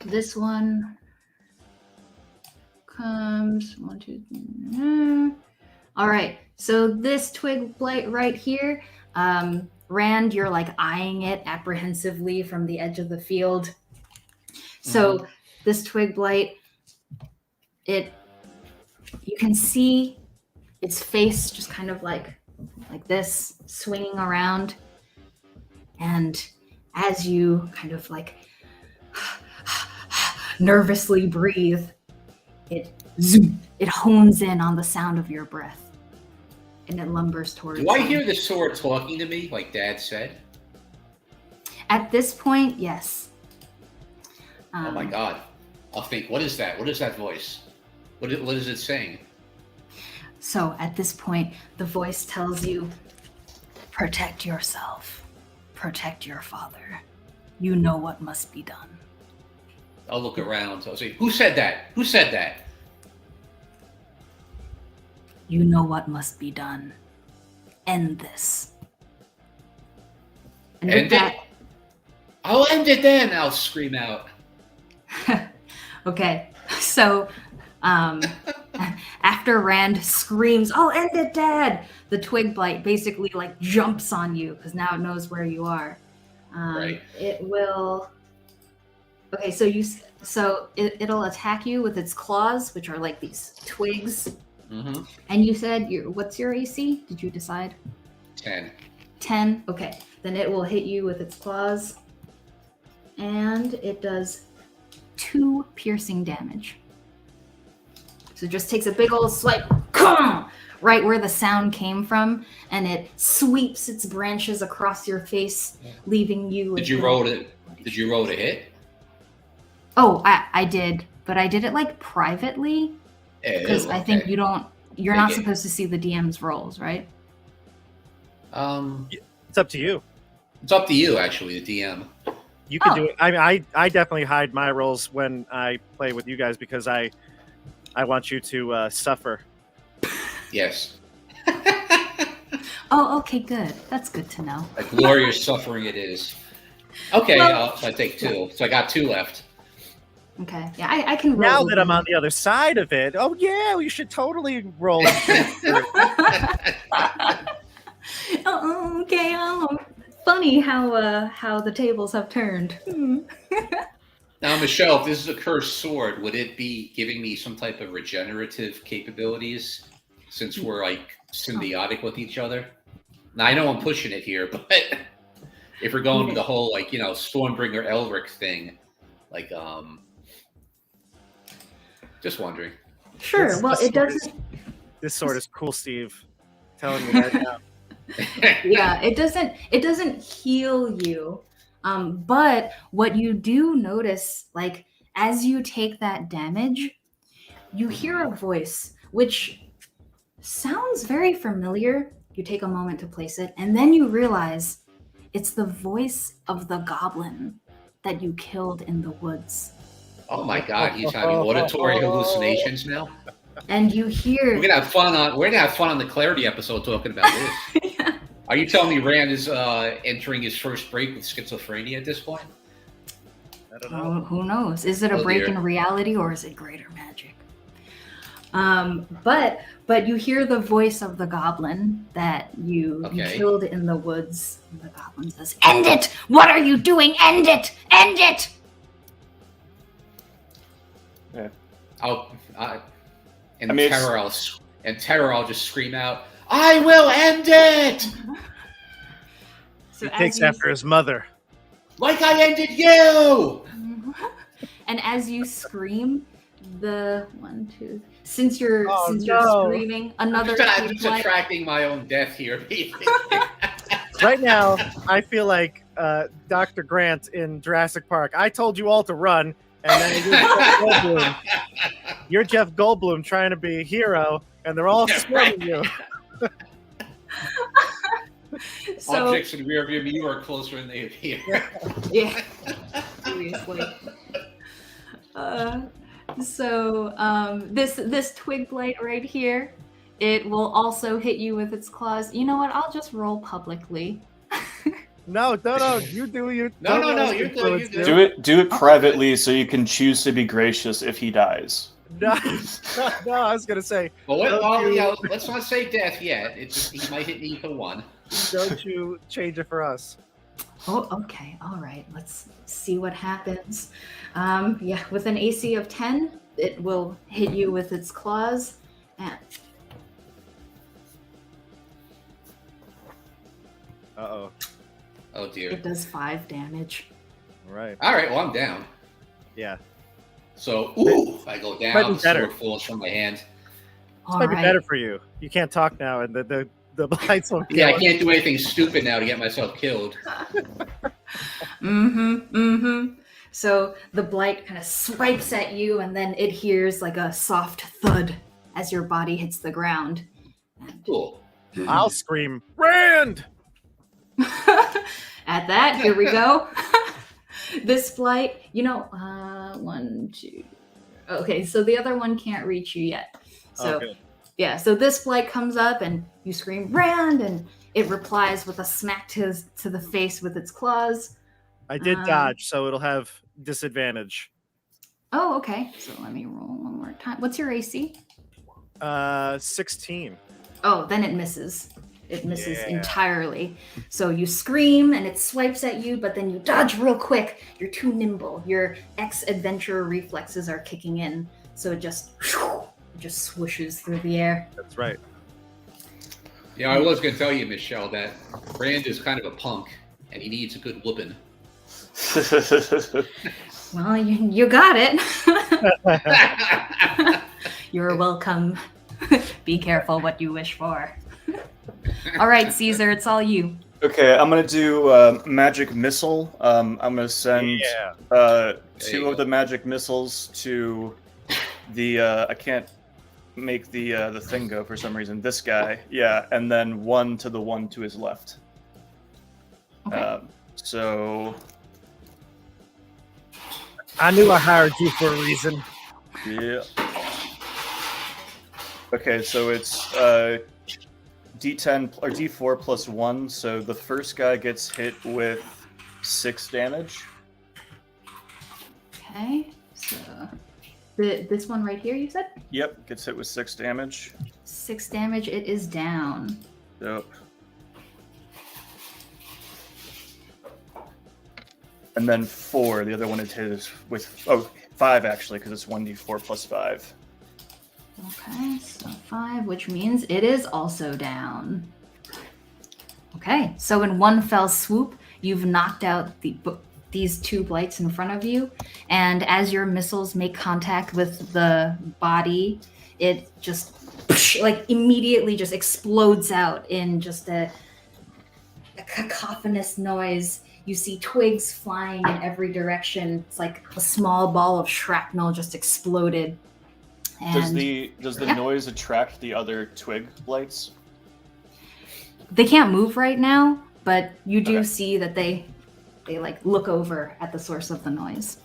This one comes 1, 2, 3. All right, so this twig blight right here, Rand, you're like eyeing it apprehensively from the edge of the field. So this twig blight, you can see its face just kind of like this, swinging around. And as you kind of like nervously breathe, it hones in on the sound of your breath. And it lumbers towards Do I you. hear the sword talking to me, like Dad said? At this point, yes. Oh my God! I'll think. What is that? What is that voice? What is it saying? So at this point, the voice tells you, protect yourself. Protect your father. You know what must be done. I'll look around. I'll say, "Who said that? Who said that?" You know what must be done. End this. And with End it? I'll end it then. I'll scream out. Okay, so after Rand screams, "Oh, end it, Dad!" the twig blight basically like jumps on you because now it knows where you are. Right. It will. Okay, so it'll attack you with its claws, which are like these twigs. Mm-hmm. And you said what's your AC? Did you decide? 10. 10. Okay, then it will hit you with its claws, and it does 2 piercing damage. So it just takes a big old swipe, right where the sound came from, and it sweeps its branches across your face, leaving you. Did you roll it? Did you roll to hit? Oh, I did, but I did it like privately because I think you're not Okay. supposed to see the DM's rolls, right? It's up to you. It's up to you, actually, the DM. You can Oh. do it. I definitely hide my rolls when I play with you guys because I want you to suffer. Yes. Oh, okay, good. That's good to know. A glorious suffering it is. Okay, Well- so I take 2. So I got 2 left. Okay, yeah, I can roll. Now with that I'm you. on the other side of it, oh yeah, you should totally roll. Oh, okay. Oh, funny how the tables have turned. Now, Michelle, if this is a cursed sword, would it be giving me some type of regenerative capabilities since we're like symbiotic with each other? Now, I know I'm pushing it here, but if we're going with the whole like Stormbringer Elric thing, like just wondering. Sure. Well, it doesn't. This sword is cool, Steve. Telling you right now. Yeah, it doesn't heal you. But what you do notice, like as you take that damage, you hear a voice which sounds very familiar. You take a moment to place it, and then you realize it's the voice of the goblin that you killed in the woods. Oh my God, he's having auditory hallucinations now. And you hear We're gonna have fun on the Clarity episode talking about this. Yeah. Are you telling me Rand is entering his first break with schizophrenia at this point? I don't know. Who knows? Is it a break dear. in reality or is it greater magic? But you hear the voice of the goblin that you killed in the woods. And the goblin says, "End it! What are you doing? End it! End it!" Yeah. Terror, I'll just scream out, "I will end it!" So He takes after his mother. Like I ended you! And as you scream, the since you're no. screaming, another I'm twig just blight- attracting my own death here. Right now, I feel like Dr. Grant in Jurassic Park. I told you all to run, and then you're Jeff Goldblum trying to be a hero, and they're all swarming you. So, Objects in rearview mirror are closer than they appear. yeah, seriously. This twig blight right here, it will also hit you with its claws. You know what? I'll just roll publicly. No, you do you. No, you're good. Do it privately so you can choose to be gracious if he dies. No, I was gonna say. Well, let's not say death yet. He might hit me for one. Don't you change it for us? Oh, okay. All right. Let's see what happens. With an AC of 10, it will hit you with its claws. And Uh-oh. Oh dear. it does 5 damage. All right. All right, well, I'm down. Yeah. So, I go Might down, be the better. sword falls from my hand. This All might be right. better for you. You can't talk now, and the blights won't kill Yeah, I us. can't do anything stupid now to get myself killed. So the blight kind of swipes at you, and then it hears like a soft thud as your body hits the ground. Cool. I'll scream, Rand! At that, here we go. This blight, 1, 2. Okay, so the other one can't reach you yet. So Okay. yeah, so this blight comes up and you scream Rand, and it replies with a smack to the face with its claws. I did dodge, so it'll have disadvantage. Oh, okay. So let me roll one more time. What's your AC? 16. Oh, then it misses. It misses Yeah. entirely. So you scream and it swipes at you, but then you dodge real quick. You're too nimble. Your ex-adventurer reflexes are kicking in. So it just swooshes through the air. That's right. Yeah, I was going to tell you, Michelle, that Rand is kind of a punk, and he needs a good whooping. Well, you got it. You're welcome. Be careful what you wish for. All right, Caesar, it's all you. Okay, I'm gonna do magic missile. I'm gonna send Yeah. 2 of the magic missiles to the. I can't make the thing go for some reason. This guy, yeah, and then 1 to the one to his left. Okay. So I knew I hired you for a reason. yeah. Okay, so it's D10 or D4 plus 1. So the first guy gets hit with 6 damage. Okay, so this one right here, you said? Yep, gets hit with 6 damage. 6 damage, it is down. Yep. And then 4, the other one is hit with 5 actually, because it's 1d4 plus 5. Okay, so 5, which means it is also down. Okay, so in one fell swoop, you've knocked out these 2 blights in front of you, and as your missiles make contact with the body, it just like immediately just explodes out in just a cacophonous noise. You see twigs flying in every direction. It's like a small ball of shrapnel just exploded. Does And the yeah. noise attract the other twig blights? they can't move right now, but you do Okay. see that they like look over at the source of the noise.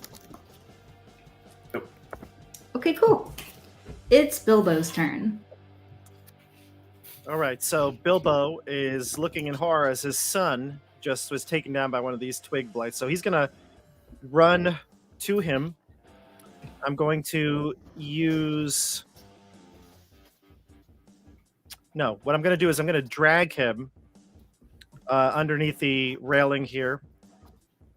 Yep. Okay, cool. It's Bilbo's turn. All right, so Bilbo is looking in horror as his son just was taken down by one of these twig blights. So he's going to run to him. I'm going to use... No, what I'm going to do is I'm going to drag him underneath the railing here.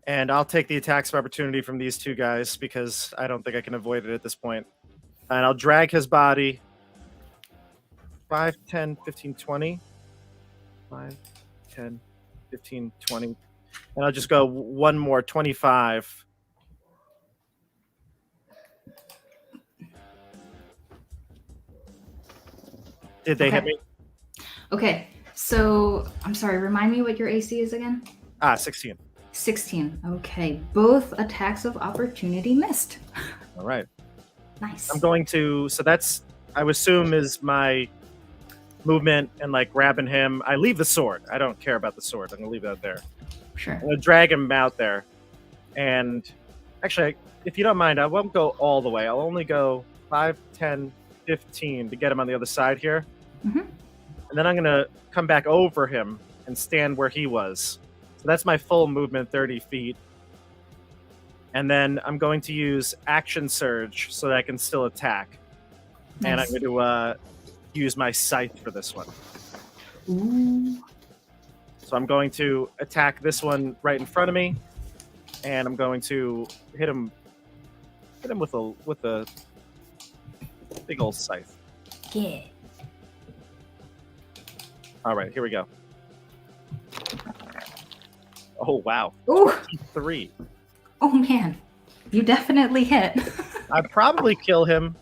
And I'll take the attacks of opportunity from these two guys because I don't think I can avoid it at this point. And I'll drag his body 5, 10, 15, 20. 5, 10, 15, 20. And I'll just go one more, 25. Did they hit me? Okay, so I'm sorry, remind me what your AC is again? 16. 16. Okay, both attacks of opportunity missed. All right. Nice. I'm going to, so that's, I would assume is my movement and like grabbing him. I leave the sword. I don't care about the sword. I'm going to leave that there. Sure. I'm going to drag him out there. And actually, if you don't mind, I won't go all the way. I'll only go 5, 10, 15 to get him on the other side here. Mm-hmm. And then I'm going to come back over him and stand where he was. So that's my full movement, 30 feet. And then I'm going to use Action Surge so that I can still attack. Nice. And I'm going to use my scythe for this one. Ooh. So I'm going to attack this one right in front of me. And I'm going to hit him with a big old scythe. Yeah. All right, here we go. Oh, wow. Ooh. 3. Oh, man. You definitely hit. I'd probably kill him.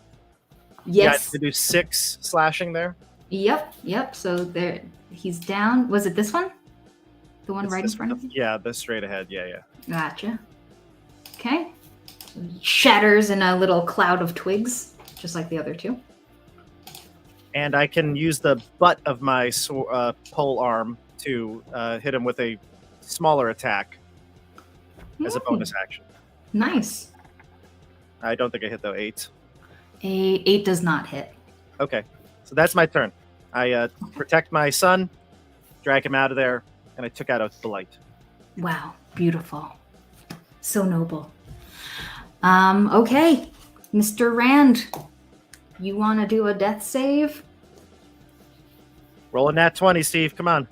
Yes. Yeah, to do 6 slashing there. Yep. So there, he's down. Was it this one? The one It's right in this- front of you? Yeah, the straight ahead. Yeah. Gotcha. Okay. Shatters in a little cloud of twigs, just like the other two. And I can use the butt of my pole arm to hit him with a smaller attack as a bonus action. Nice. I don't think I hit though. 8. A 8 does not hit. Okay, so that's my turn. I protect my son, drag him out of there, and I took out a blight. Wow, beautiful. So noble. Okay, Mr. Rand, you want to do a death save? Roll a nat 20, Steve. Come on.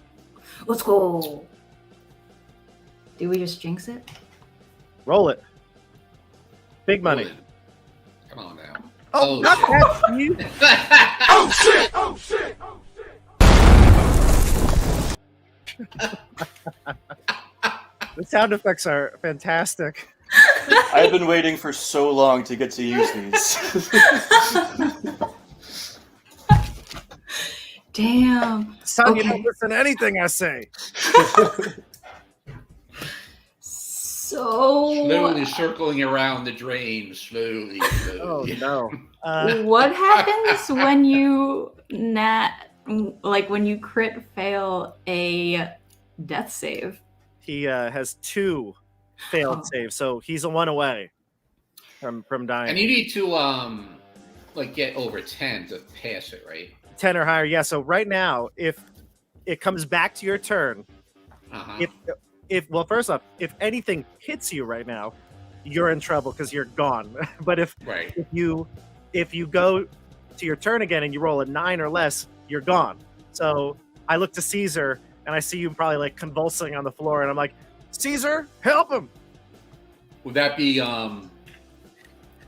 Let's go. Do we just jinx it? Roll it. Big money. Come on now. Oh, Oh, not shit. that, Steve. Oh shit! Oh shit! The sound effects are fantastic. I've been waiting for so long to get to use these. Damn. Son, you Okay. don't listen to anything I say. So, Slowly circling around the drain, slowly. Oh, slowly. no. what happens when you when you crit fail a death save? He has 2 failed Oh. saves, so he's a 1 away from dying. And you need to get over 10 to pass it, right? 10 or higher, yeah. So right now, if it comes back to your turn, Uh-huh. well, first off, if anything hits you right now, you're in trouble because you're gone. But if Right. if you go to your turn again and you roll a 9 or less, you're gone. So I look to Caesar and I see you probably like convulsing on the floor, and I'm like, Caesar, help him! Would that be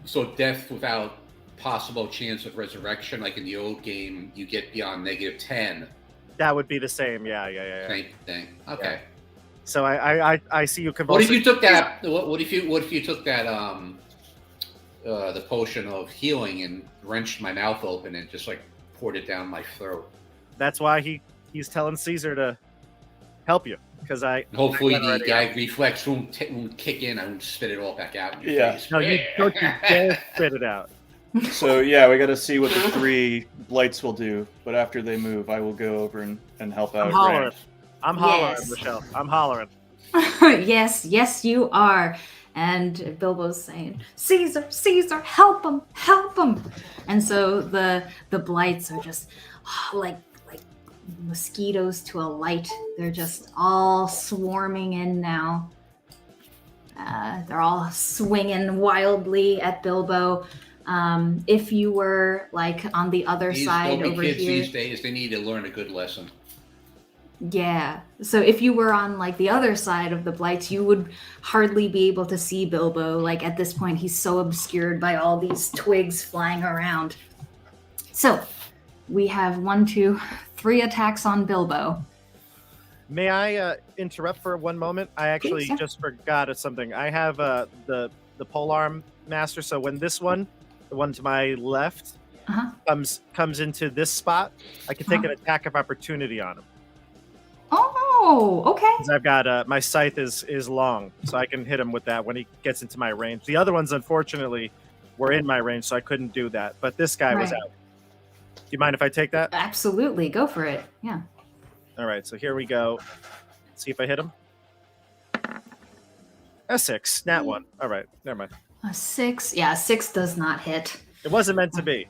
so death without possible chance of resurrection, like in the old game, you get beyond -10? That would be the same. Yeah. Same thing. Okay. So I see you What convulsing. if you took that? What if you took that the potion of healing and wrenched my mouth open and just like poured it down my throat. That's why he's telling Caesar to help you, because Hopefully I the already gag reflex won't kick in. I won't spit it all back out in your Yeah. face. No, you don't you dare spit it out. So yeah, we got to see what the 3 blights will do. But after they move, I will go over and help out. I'm hollering. Rand. I'm hollering, Yes. Michelle. I'm hollering. Yes, you are. And Bilbo's saying, Caesar, help him. And so the blights are just like mosquitoes to a light. They're just all swarming in now. They're all swinging wildly at Bilbo. If you were like on the other side over kids here, these days, they need to learn a good lesson. yeah. So if you were on like the other side of the blights, you would hardly be able to see Bilbo. Like at this point, he's so obscured by all these twigs flying around. So we have 1, 2, 3 attacks on Bilbo. May I interrupt for one moment? I actually Please, yeah. just forgot of something. I have the polearm master. So when this one, the one to my left, Uh-huh. comes into this spot, I can take an attack of opportunity on him. Oh, okay. Because I've got my scythe is long, so I can hit him with that when he gets into my range. The other ones, unfortunately, were in my range, so I couldn't do that. But this guy was Right. out. Do you mind if I take that? Absolutely. Go for it. Yeah. All right, so here we go. See if I hit him. A 6, nat 1. All right, never mind. A 6. Yeah, 6 does not hit. It wasn't meant to be.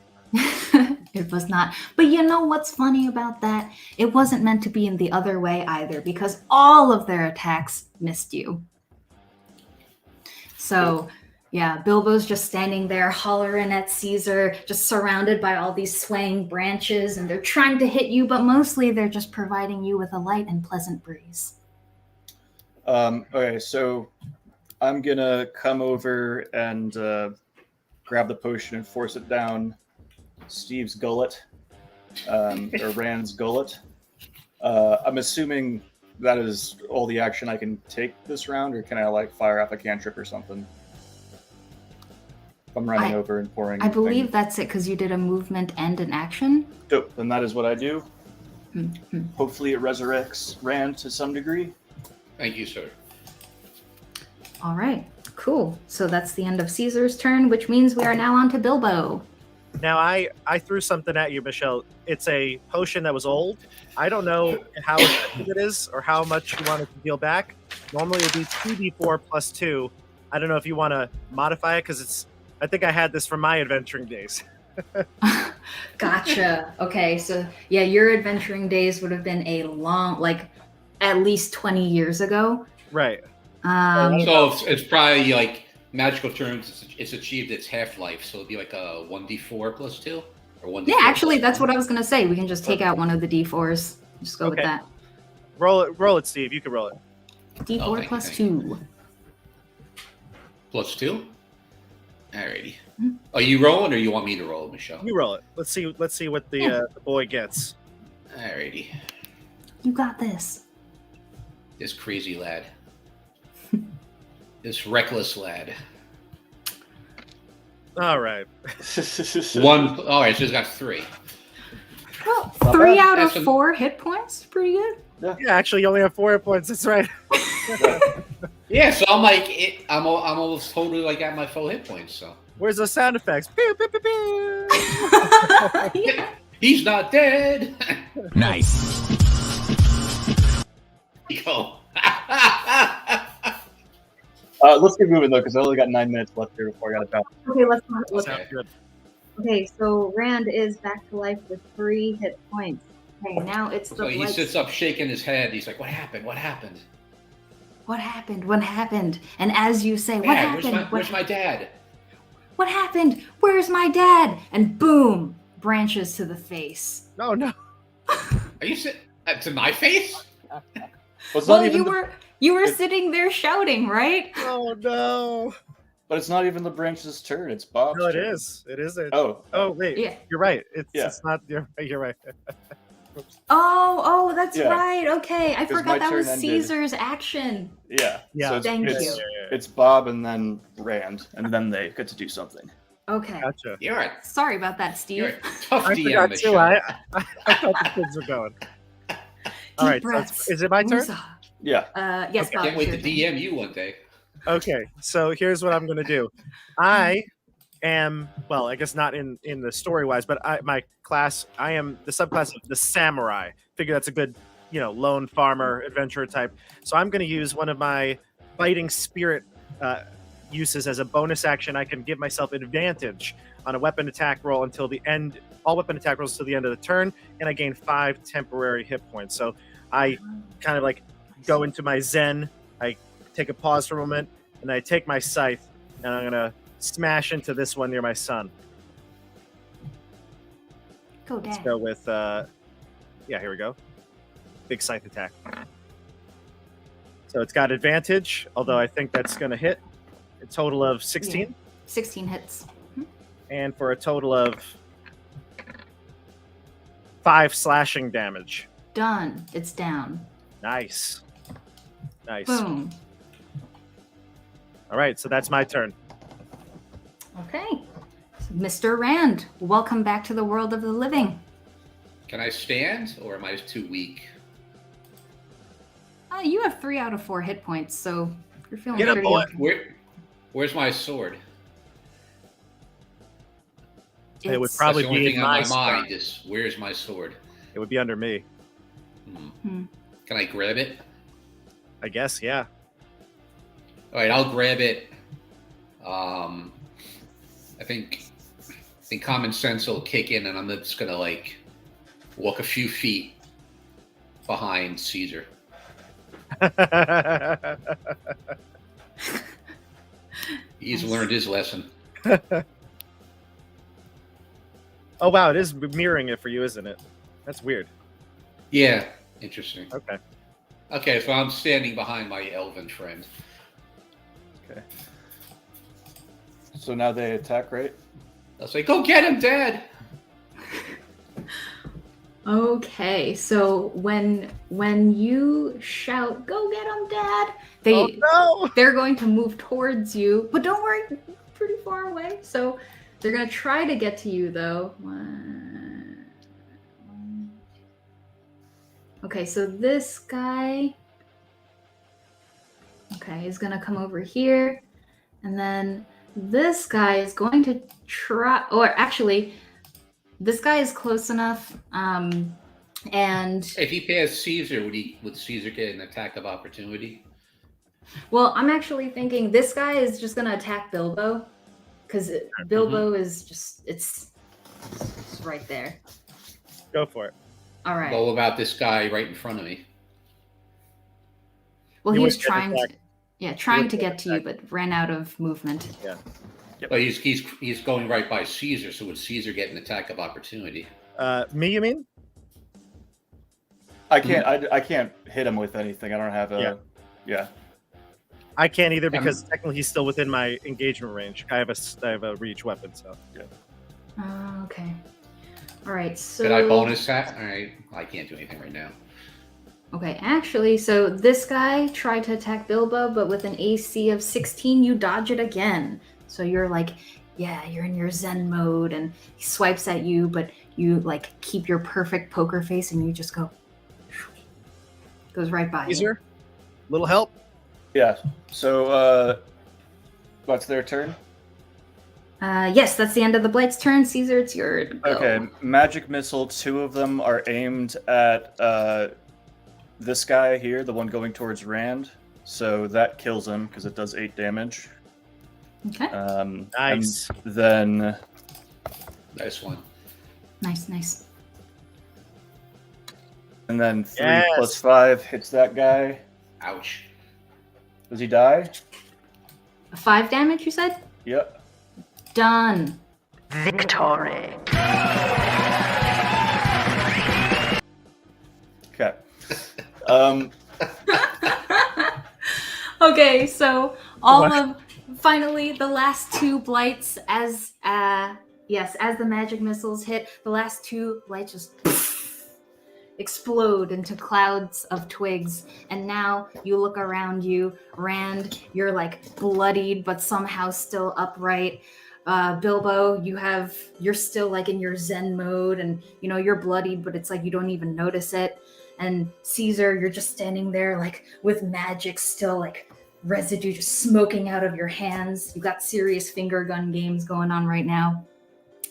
It was not. But you know what's funny about that? It wasn't meant to be in the other way either, because all of their attacks missed you. So, yeah, Bilbo's just standing there hollering at Caesar, just surrounded by all these swaying branches, and they're trying to hit you, but mostly they're just providing you with a light and pleasant breeze. Okay, so I'm gonna come over and grab the potion and force it down Steve's gullet, or Rand's gullet. I'm assuming that is all the action I can take this round, or can I like fire off a cantrip or something? If I'm running over and pouring. I believe that's it, because you did a movement and an action. Dope. Then that is what I do. Mhm. Hopefully, it resurrects Rand to some degree. Thank you, sir. All right, cool. So that's the end of Caesar's turn, which means we are now on to Bilbo. Now, I threw something at you, Michelle. It's a potion that was old. I don't know how effective it is or how much you want it to heal back. Normally, it would be 2d4 plus 2. I don't know if you want to modify it, because I think I had this from my adventuring days. Gotcha. Okay, so yeah, your adventuring days would have been a long, like at least 20 years ago. Right. So it's probably like magical terms. It's achieved its half-life, so it'd be like a 1d4 plus 2 or 1d4. Yeah, actually, that's what I was gonna say. We can just take out one of the d4s. Just go with Okay. that. Roll it, Steve. You can roll it. D4 Oh, thank plus you. 2. Plus 2. Alrighty. Mhm. Are you rolling, or you want me to roll, Michelle? You roll it. Let's see what the boy gets. Alrighty. You got this. This crazy lad. This reckless lad. All right. One. All right, so he's got 3. Well, Not 3 bad. out of That's a- 4 hit points. Pretty good. Yeah, actually, you only have 4 hit points. That's right. Yeah, so I'm like, I'm almost totally like at my full hit points. So Where's those sound effects? Pew, pew, pew, pew. Yeah. he's not dead. Nice. Go. Let's get moving though, because I only got 9 minutes left here before I got to bounce. Okay, let's Sounds good. Okay, so Rand is back to life with 3 hit points. Okay, now it's the So he blight. sits up shaking his head. He's like, "What happened? What happened? What happened? What happened? And as you say, what Dad, happened? where's my dad?" What happened? Where's my dad? And boom, branches to the face. No, no. Are you sitting to my face? Well, it's Well, not even you were it- sitting there shouting, right? Oh no. but it's not even the branch's turn. It's Bob's No, it turn. is. It is. It. Oh, Oh wait. Yeah. You're right. It's Yeah. not. You're right. Oh, that's Yeah. right. Okay, I 'Cause forgot my that was turn ended. Caesar's action. yeah. Yeah. So it's, Thank it's, you. It's Bob and then Rand, and then they get to do something. Okay. Gotcha. You're a, Sorry about that, you're Steve. a tough I DM, forgot too. Michelle. I thought the kids were going. All Deep right. breaths. So is it my turn? Woozah. Yeah. Yes, Okay. Bob, Can't it's wait to your turn. DM you one day. Okay. So here's what I'm going to do. I am, well, I guess not in the story wise, but my class, I am the subclass of the samurai. Figure that's a good, lone farmer adventurer type. So I'm going to use one of my fighting spirit uses as a bonus action. I can give myself advantage on a weapon attack roll until the end. All weapon attack rolls until the end of the turn, and I gain 5 temporary hit points. So I kind of like go into my zen. I take a pause for a moment, and I take my scythe, and I'm gonna smash into this one near my son. Go, Let's Dad. go with here we go. Big scythe attack. So it's got advantage, although I think that's gonna hit. A total of 16, Yeah. 16 hits. and for a total of 5 slashing damage. Done. It's down. Nice. Nice. Boom. All right, so that's my turn. Okay. Mr. Rand, welcome back to the world of the living. Can I stand, or am I too weak? You have 3 out of 4 hit points, so you're feeling Get up, pretty boy. okay. Where's my sword? It would It's- probably That's the only be thing in on my my spot. mind is where's my sword? It would be under me, Can I grab it? I guess. Yeah. All right, I'll grab it. I think common sense will kick in, and I'm just gonna walk a few feet behind Caesar. He's Nice. learned his lesson. Oh wow, it is mirroring it for you, isn't it? That's weird. Yeah, interesting. Okay. Okay, so I'm standing behind my elven friend. Okay. So now they attack, right? I'll say, "Go get him, Dad!" Okay, so when you shout, "Go get him, Dad!" Oh no! they're going to move towards you, but don't worry, pretty far away. So they're gonna try to get to you though. Okay, so this guy, is gonna come over here, and then this guy is going to try. Or actually, this guy is close enough. And If he passed Caesar, would Caesar get an attack of opportunity? well, I'm actually thinking this guy is just gonna attack Bilbo, because Bilbo is just it's right there. Go for it. All right. What about this guy right in front of me? Well, You he was would get trying to, attacked. trying would to get get to you, but ran out of movement. But he's going right by Caesar, so would Caesar get an attack of opportunity? Me, you mean? I can't. I can't hit him with anything. I don't have a. Yeah. I can't either because technically he's still within my engagement range. I have a reach weapon, so yeah. Okay. All right. So Did I bonus that? All right, I can't do anything right now. Okay, actually, so this guy tried to attack Bilbo, but with an AC of 16, you dodge it again. So you're like, yeah, you're in your Zen mode, and he swipes at you, but you keep your perfect poker face, and you just go, goes right by you. Caesar, little help. Yeah. So what's their turn? Yes, that's the end of the Blight's turn. Caesar, it's your go. Okay. Magic missile. 2 of them are aimed at this guy here, the one going towards Rand. So that kills him because it does 8 damage. Okay. Nice. And then Nice one. Nice. and then 3 Yes. plus 5 hits that guy. Ouch. Does he die? 5 damage, you said? Yep. Done. Victory. Okay. Okay, so finally the last 2 Blights as the magic missiles hit, the last 2 Blights just explode into clouds of twigs, and now you look around you, Rand, you're bloodied but somehow still upright. Bilbo, you're still like in your Zen mode, and you're bloodied, but it's like you don't even notice it. And Caesar, you're just standing there like with magic still like residue just smoking out of your hands. You've got serious finger gun games going on right now.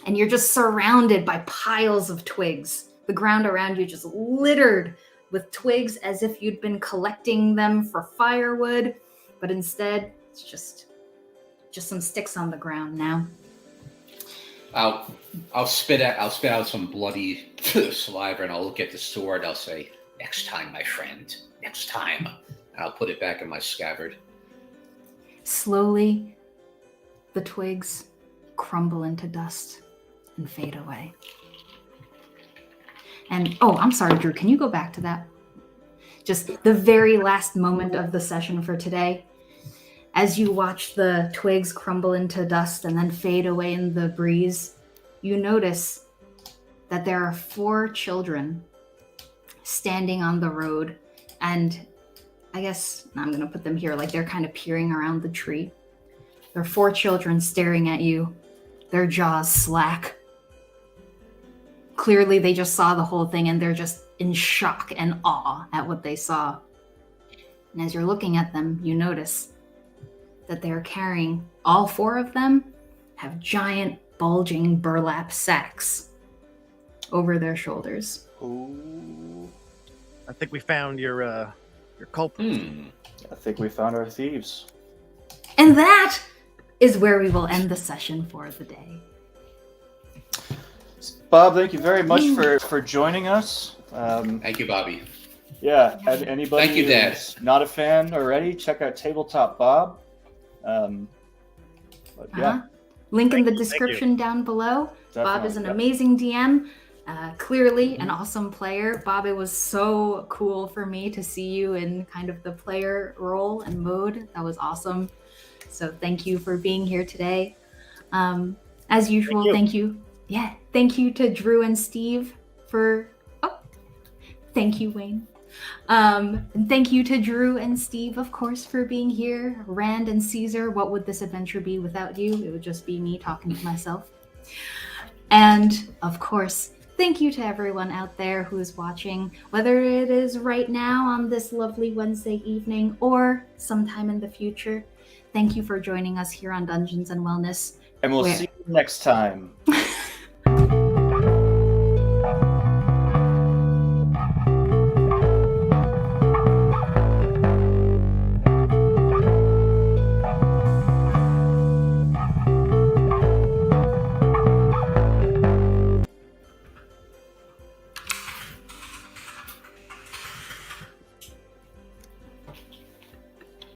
And you're just surrounded by piles of twigs. The ground around you just littered with twigs as if you'd been collecting them for firewood, but instead it's just some sticks on the ground now. I'll spit out some bloody saliva, and I'll look at the sword. I'll say, "Next time, my friend. Next time." I'll put it back in my scabbard. Slowly, the twigs crumble into dust and fade away. And I'm sorry, Drew, can you go back to that? Just the very last moment of the session for today. As you watch the twigs crumble into dust and then fade away in the breeze, you notice that there are 4 children standing on the road. And I guess I'm going to put them here, like they're kind of peering around the tree. There are 4 children staring at you, their jaws slack. Clearly, they just saw the whole thing and they're just in shock and awe at what they saw. And as you're looking at them, you notice that they're carrying, all 4 of them have giant bulging burlap sacks over their shoulders. Ooh. I think we found your culprit. I think we found our thieves. And that is where we will end the session for the day. Bob, thank you very much for joining us. Thank you, Bobby. Yeah, and anybody Thank you, Dad. who's not a fan already, check out Tabletop Bob. But yeah, Link in the Thank you. description down below. Bob is an definitely. amazing DM, clearly an awesome player. Bob, it was so cool for me to see you in kind of the player role and mode. That was awesome. So thank you for being here today. As usual, thank you. Yeah, thank you to Drew and Steve for... thank you, Wayne. And thank you to Drew and Steve, of course, for being here. Rand and Caesar, what would this adventure be without you? It would just be me talking to myself. And, of course, thank you to everyone out there who is watching, whether it is right now on this lovely Wednesday evening or sometime in the future. Thank you for joining us here on Dungeons and Wellness. And we'll see you next time.